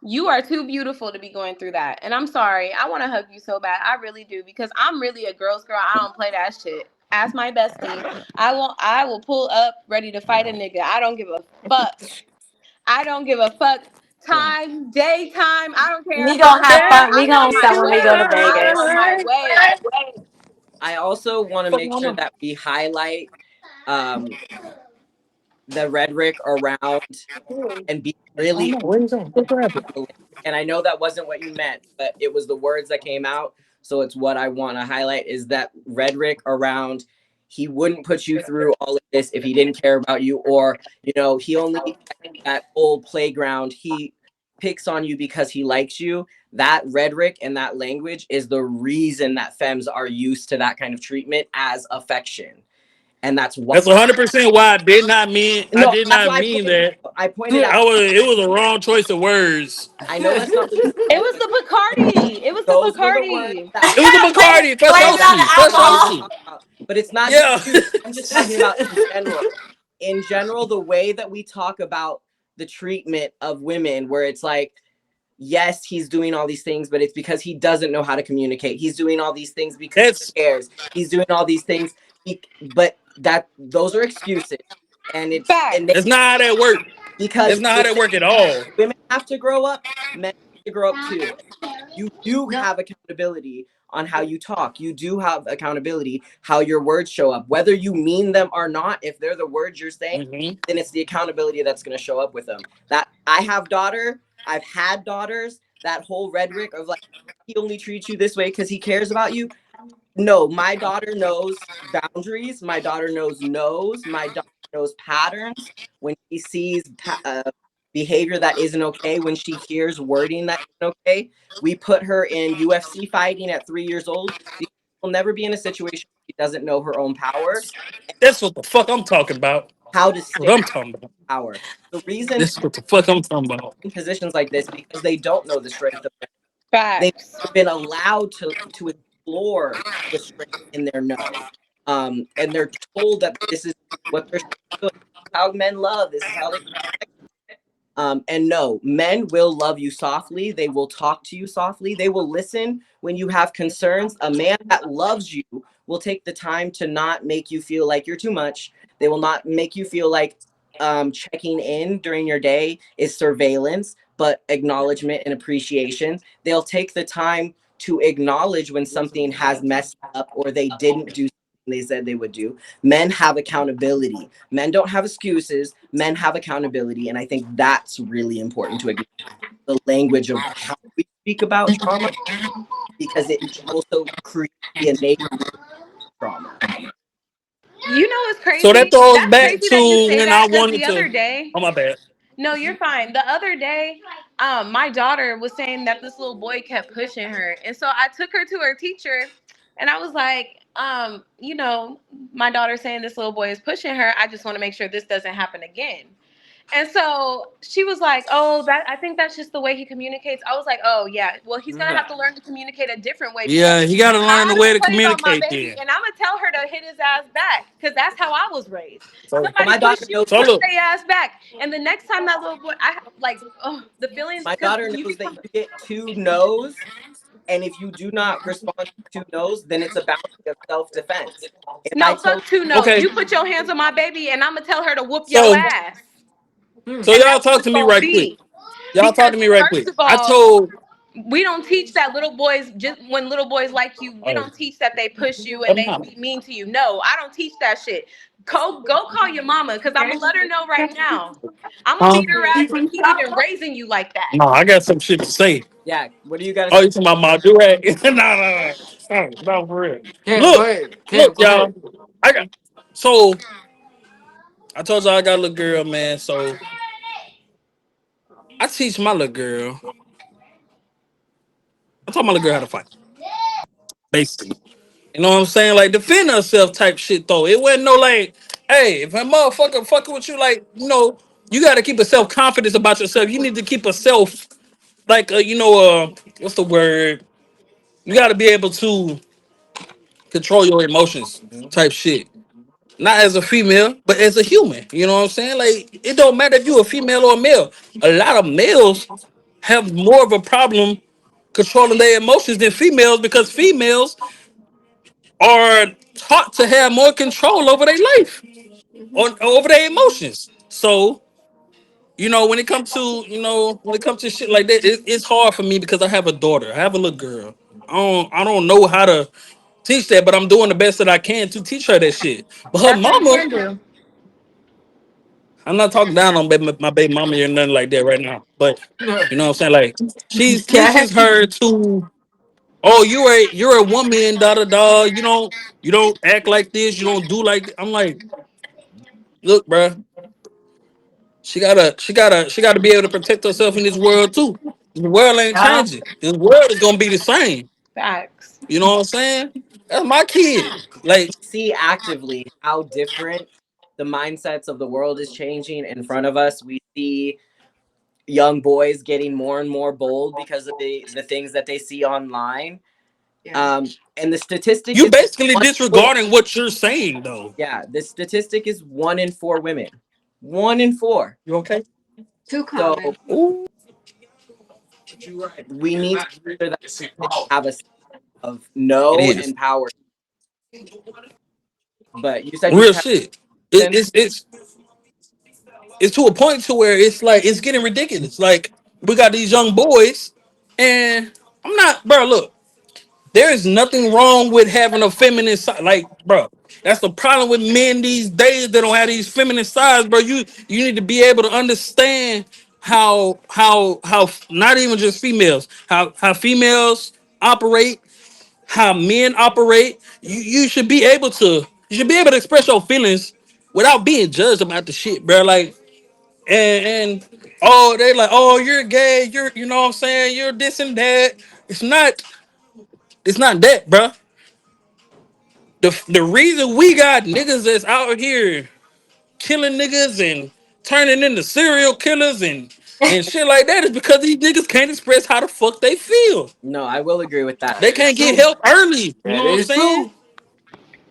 You are too beautiful to be going through that. And I'm sorry. I want to hug you so bad. I really do. Because I'm really a girl's girl. I don't play that shit. Ask my bestie. I will pull up ready to fight a nigga. I don't give a fuck. I don't give a fuck. Time, daytime. I don't care. We gonna have Where fun. We I'm on gonna my sell when we go to way. I'm Vegas. on my way. I also want to make sure that we highlight the rhetoric around and be really and I know that wasn't what you meant, but it was the words that came out. So it's what I want to highlight is that rhetoric around he wouldn't put you through all of this if he didn't care about you, or he only that old playground, he picks on you because he likes you. That rhetoric and that language is the reason that femmes are used to that kind of treatment as affection. And that's why. That's 100% why I did not mean. I No, did that's not why mean that. I pointed out. It was a wrong choice of words. I know that's not what you It said, was but the Bacardi. It was the those were the words Bacardi. that It was a Bacardi. Fresh Blame it on Ocean. the Fresh alcohol. Ocean. but it's not Yeah. just you. I'm just talking about in general. In general, the way that we talk about the treatment of women, where it's like, yes, he's doing all these things, but it's because he doesn't know how to communicate. He's doing all these things because he cares. He's doing all these things, but those are excuses, and That's not how that works. because That's not how that work at all. women have to grow up, men have to grow up too. You do have accountability on how you talk. You do have accountability how your words show up, whether you mean them or not. If they're the words you're saying, then it's the accountability that's going to show up with them. That I've had daughters. That whole rhetoric of like he only treats you this way because he cares about you. No, my daughter knows boundaries. My daughter knows no's. My daughter knows patterns. When she sees behavior that isn't okay, when she hears wording that isn't okay, we put her in UFC fighting at 3 years old. She'll never be in a situation where she doesn't know her own power. That's what the fuck I'm talking about. How to That's what I'm stand talking about. power. The reason This is what the fuck I'm talking about. in positions like this because they don't know the strength of them. They've Facts. been allowed to explore the strength in their no. And they're told that this is what they're doing. How men love. This is how they and no, men will love you softly. They will talk to you softly. They will listen when you have concerns. A man that loves you will take the time to not make you feel like you're too much. They will not make you feel like checking in during your day is surveillance, but acknowledgement and appreciation. They'll take the time to acknowledge when something has messed up or they didn't do they said they would do. Men have accountability. Men don't have excuses. Men have accountability. And I think that's really important to acknowledge the language of how we speak about trauma because it also creates the innate trauma. You know what's crazy? So that throws That's back crazy that you to say when that I because wanted the to. other day. Oh, my bad. No, you're fine. The other day, my daughter was saying that this little boy kept pushing her. And so I took her to her teacher and I was like, you know, my daughter saying this little boy is pushing her. I just want to make sure this doesn't happen again. And so she was like, "Oh, that I think that's just the way he communicates." I was like, "Oh yeah, well he's gonna have to learn to communicate a different way because Yeah, he got to learn the I way don't to play about my communicate. baby, Then. and I'm gonna tell her to hit his ass back because that's how I was raised. So, Somebody My daughter push you, knows. so push look, their ass back, and the next time that little boy, I like, oh, the feelings My because daughter when you knows that become you get 2 no's, and if you do not respond to 2 no's, then it's a boundary of self-defense. If I no tell fuck two no's, okay. you put your hands on my baby, and I'm gonna tell her to whoop your So, ass, so and y'all that's what talk it's to me gonna right quick. be. Y'all talk Because to me right first quick. of I all, told. we don't teach that little boys just when little boys like you, we Oh, don't teach that they push you and they be mean to you. No, I don't teach that shit. Go call your mama because I'm gonna let her know right now. I'm gonna huh? beat her ass for keep even raising you like that. No, I got some shit to say. yeah, what do you got to Oh, say? you talking about my durag? No, for real. Cam, go Look, ahead. Cam, look, go ahead. y'all. I got so I told y'all I got a little girl, man. So I teach my little girl. I taught my little girl how to fight, basically. You know what I'm saying? Like defend herself type shit though. It wasn't no like, hey, if a motherfucker fucking with you, like, you gotta keep a self-confidence about yourself. You need to keep a self like what's the word? You gotta be able to control your emotions type shit. Not as a female, but as a human. You know what I'm saying? Like it don't matter if you a female or a male. A lot of males have more of a problem controlling their emotions than females because females are taught to have more control over their life, on over their emotions. So, when it comes to shit like that, it's hard for me because I have a daughter. I have a little girl. I don't know how to teach that, but I'm doing the best that I can to teach her that shit. But her That's what you mama, can do. I'm not talking down on my baby mama or nothing like that right now. But you know what I'm saying? Like she Yeah. teaches her to, oh, you're a woman, da da da. You don't act like this. You don't do like. I'm like, look, bruh, she gotta be able to protect herself in this world too. The world ain't changing. This world is gonna be the same. Facts. You know what I'm saying? That's my kid. Like, See actively how different the mindsets of the world is changing in front of us. We see young boys getting more and more bold because of the things that they see online. And the statistic you is basically 1 in 4. disregarding what you're saying, though. Yeah, the statistic is 1 in 4 women. 1 in 4. You okay? Too So common. Ooh, we need to make sure that they have a sense of it no is and power. But you said you real have shit. them. It's to a point to where it's like it's getting ridiculous. Like we got these young boys, and I'm not, bro. Look, there is nothing wrong with having a feminine side. Like, bro, that's the problem with men these days. They don't have these feminine sides, bro. You need to be able to understand how not even just females, how females operate, how men operate. You should be able to express your feelings without being judged about the shit, bro. Like, and oh, they like, oh, you're gay, you know what I'm saying, you're this and that. It's not that, bro. The reason we got niggas that's out here killing niggas and turning into serial killers and shit like that is because these niggas can't express how the fuck they feel. No, I will agree with that. That They is can't get true. help early. You That know what I'm is saying? true.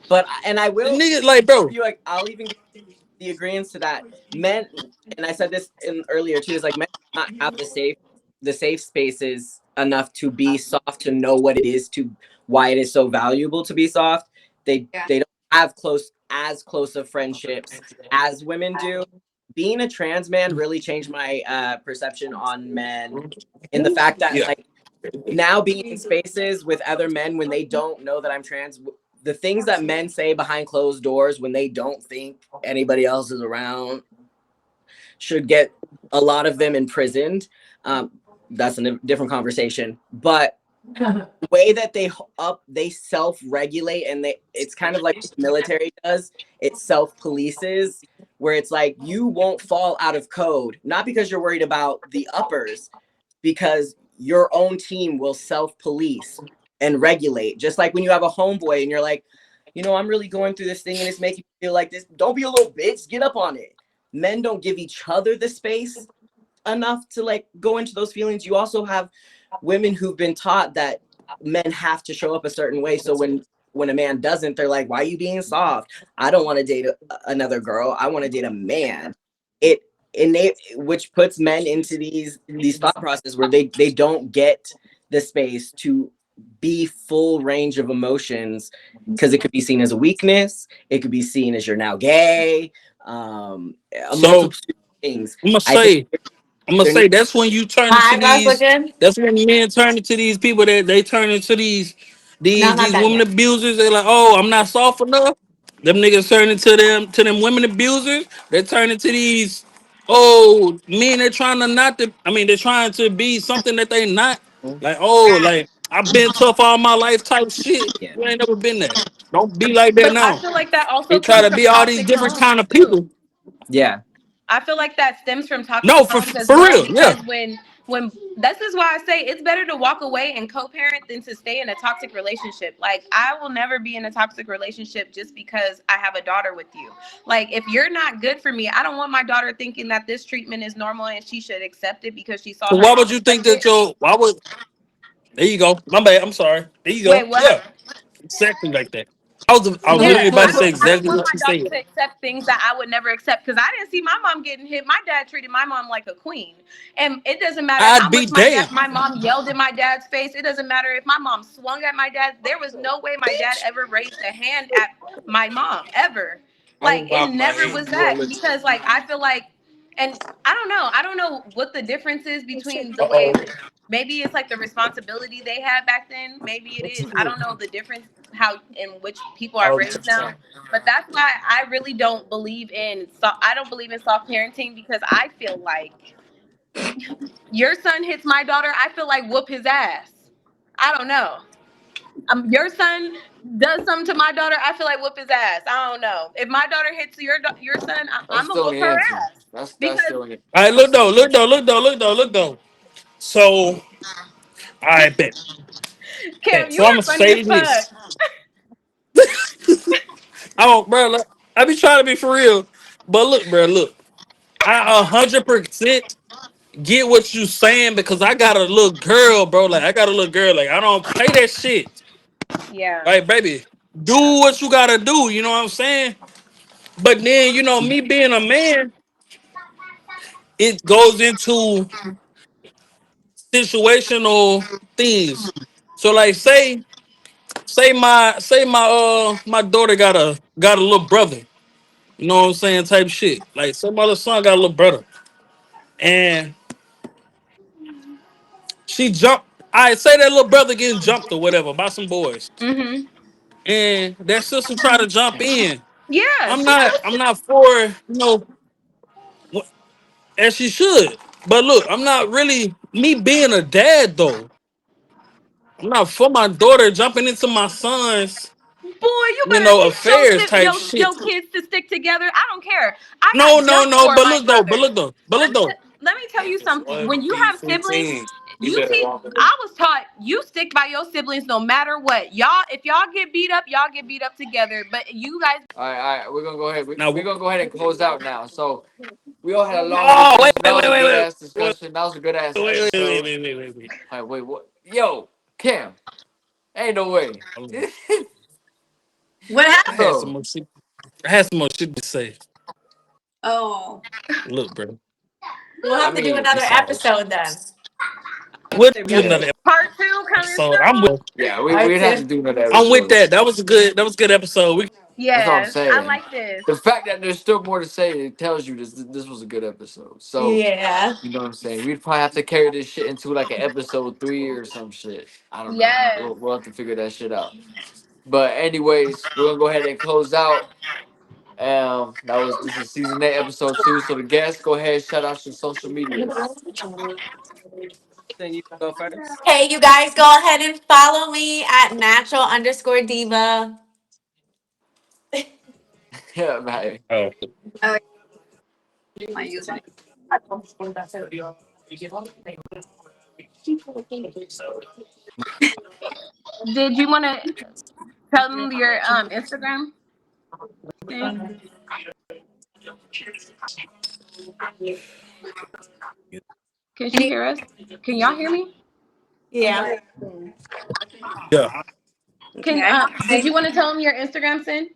But I The will niggas like, bro. you like I'll even give the agreements to that. Men, and I said this in earlier too, is like men do not have the safe spaces enough to be soft, to know what it is, to why it is so valuable to be soft. They Yeah. they don't have close of friendships as women do. Being a trans man really changed my perception on men, in the fact that Yeah. like now being in spaces with other men when they don't know that I'm trans, the things that men say behind closed doors when they don't think anybody else is around should get a lot of them imprisoned. That's a different conversation. But the way that they self-regulate, and it's kind of like what the military does. It self-polices, where it's like you won't fall out of code, not because you're worried about the uppers, because your own team will self-police and regulate. Just like when you have a homeboy and you're like, you know, I'm really going through this thing and it's making me feel like this. Don't be a little bitch. Get up on it. Men don't give each other the space enough to like go into those feelings. You also have women who've been taught that men have to show up a certain way. So when a man doesn't, they're like, why are you being soft? I don't want to date another girl. I want to date a man. It which puts men into these thought processes where they don't get the space to be full range of emotions, because it could be seen as a weakness. It could be seen as you're now gay. A So multitude of things. I'm gonna I think there say that's when you turn into Hi, Ross these. again. That's when men turn into these people that they turn into No, I'm not these done women yet. abusers. They're like, oh, I'm not soft enough. Them niggas turn into them women abusers. They turn into these. Oh, men, they're trying to not to. I mean, they're trying to be something that they not. Like, oh, like I've been tough all my life type shit. yeah. You ain't never been there. Don't be like that But I now. feel like that They also try comes to from be all these toxic different homes kind of too. people. Yeah. I feel like that stems from toxic No, homes as for well, real, yeah. because when this is why I say it's better to walk away and co-parent than to stay in a toxic relationship. Like, I will never be in a toxic relationship just because I have a daughter with you. Like, if you're not good for me, I don't want my daughter thinking that this treatment is normal and she should accept it because she saw So her why mom would you think accept that it. your why would there you go. My bad. I'm sorry. There you Wait, go. what? Yeah. Exactly like that. I was Yeah, literally about to say I don't exactly want what my you daughter said. to accept things that I would never accept, because I didn't see my mom getting hit. My dad treated my mom like a queen, and it doesn't matter how I'd be much damned. my mom yelled in my dad's face. It doesn't matter if my mom swung at my dad. There was no way my dad ever raised a hand at my mom ever. Like, it never was that, because like I feel like, and I don't know what the difference is between the way. Maybe it's like the responsibility they had back then. Maybe it is. I don't know the difference how in which people are raised now. But that's why I really don't believe in I don't believe in soft parenting, because I feel like your son hits my daughter, I feel like whoop his ass. I don't know. Your son does something to my daughter, I feel like whoop his ass. I don't know. If my daughter hits your son, That's I'm the gonna whoop only her answer. ass. That's the Because only. All right, look though. So I bet. Cam, you So I'm are gonna funny as say fuck. this. I don't, bro. Look, I be trying to be for real, but look. I 100% get what you saying, because I got a little girl, bro. Like, I got a little girl. Like, I don't play that shit. Yeah. Like, baby, do what you gotta do. You know what I'm saying? But then, me being a man, it goes into situational things. So, like, say my daughter got a little brother. You know what I'm saying? Type shit. Like, some other son got a little brother, and she jumped. I say that little brother getting jumped or whatever by some boys, Mm-hmm. and that sister try to jump in. Yeah, I'm she not. knows. I'm not for as she should. But look, I'm not really me being a dad though. I'm not for my daughter jumping into my son's, Boy, you better teach affairs type shit. your kids to stick together. I don't care. I No, got no, jumped no. for But my look though. brother. But look though. But look though. Let me tell you something. When you have siblings, I was taught you stick by your siblings no matter what. Y'all, if y'all get beat up together. But you guys. All right. We're gonna go ahead. Now, We're gonna go ahead and close out now. So we all had a long oh wait, discussion. That wait, was wait, a wait, good wait, ass wait, discussion. That was a good ass wait, wait, wait, episode. wait, wait, wait, wait. All right, wait, what? Yo, Cam, ain't no way. Hold on. What I had some happened? Bro, more shit. I had some more shit to say. Oh, Look, bro. We'll I have to do mean, I'm another sorry. episode then. We'll Say we do have to yeah, make another Part two coming episode. soon. yeah. Part We'd have to two. do another I'm with episode. that. That was a good episode. That's what I'm Yes, I saying. like this. The fact that there's still more to say, it tells you this was a good episode. So Yeah. you know what I'm saying. We'd probably have to carry this shit into like an episode 3 or some shit. I don't know. Yes. We'll have to figure that shit out. But anyways, we're gonna go ahead and close out. This is season 8, episode 2. So the guests, go ahead, shout out your social medias. then you go first. Hey, you guys, go ahead and follow me at natural_diva. Yeah, man. Oh. oh, my username. Did you want to tell them your Instagram thing? Can she hear us? Can y'all hear me? Yeah. Yeah. Can Okay. did you want to tell them your Instagram, Sin?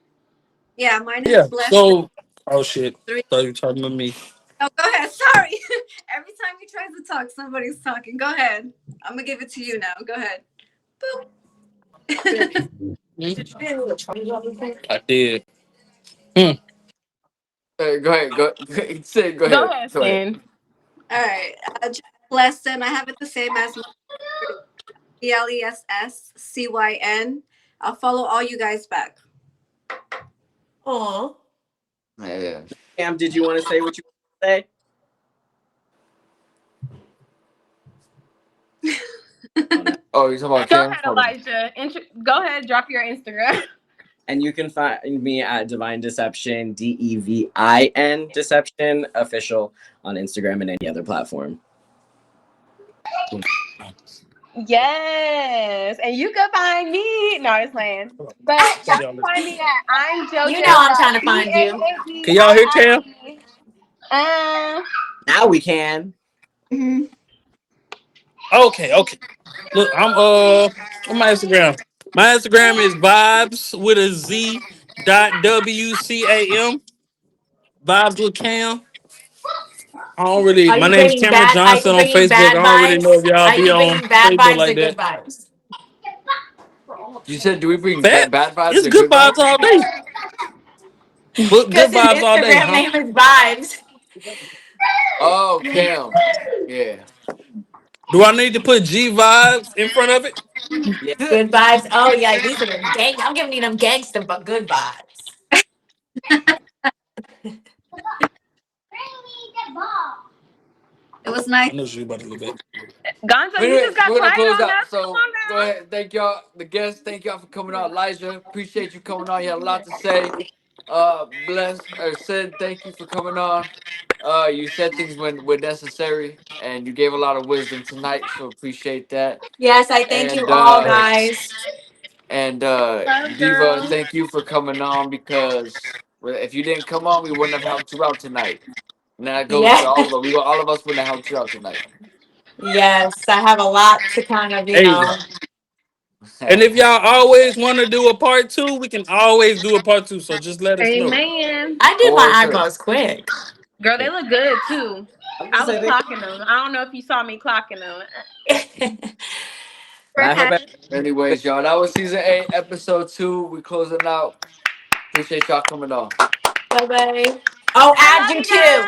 Yeah, mine is Yeah. blessed. So, oh shit. Three. Thought you were talking to me. Oh, go ahead. Sorry. Every time he tries to talk, somebody's talking. Go ahead. I'm gonna give it to you now. Go ahead. Boop. I did. Hmm. Go ahead. Go. Sid, go Go ahead. ahead, Go ahead. Sin. All right. Blessed, and I have it the same as BLESSCYN. I'll follow all you guys back. Aw. Yeah. Cam, did you want to say what you want to say? Oh, you're talking about Go Cam? ahead, Hold on. Elijah. Go ahead, drop your Instagram. And you can find me at Divine Deception, DEVIN Deception official on Instagram and any other platform. Yes, and you can find me. No, it's playing. But y'all can find me at I'm You know I'm trying to JoJo. find you. Can y'all hear Cam? Now we can. Okay. Look, I'm on my Instagram. My Instagram is vibes with a Z dot WCAM. Vibes with Cam. I don't really. Are My you name's bringing Cameron bad? Are you Johnson on bringing Facebook. I bad don't really know if vibes? y'all Are be you on bringing bad Facebook vibes like or good that. vibes? You said, do we bring Bad. bad vibes It's or good good vibes vibes? all day. But good Because his vibes all day, Instagram huh? name is Vibes. Oh, Cam. Yeah. Do I need to put G vibes in front of it? Yeah. Good vibes. Oh yeah, these are them gang. I'm giving you them gangster but good vibes. It was nice. I know she about a little bit. Gonzo, But you just anyways, got we're gonna quiet close on out. us. Come So on go now. ahead. Thank y'all, the guests. Thank y'all for coming out. Elijah, appreciate you coming on. You had a lot to say. Bless or said thank you for coming on. You said things when necessary, and you gave a lot of wisdom tonight. So appreciate that. Yes, I thank you And all, guys. Love, Diva, girl. thank you for coming on because if you didn't come on, we wouldn't have helped you out tonight. And that goes to Yeah. all of us. All of us wouldn't have helped you out tonight. Yes, I have a lot to kind of, Hey, and if y'all always want to do a part two, we can always do a part two. So just let us know. Amen. I did my For sure. eyebrows quick. Girl, they look good too. I was I gonna was say, clocking them. I don't know if you saw me clocking them. but I hope Anyways, y'all, that was season 8, episode 2. We closing out. Appreciate y'all coming on. Bye bye. Oh, I add love you you too. guys.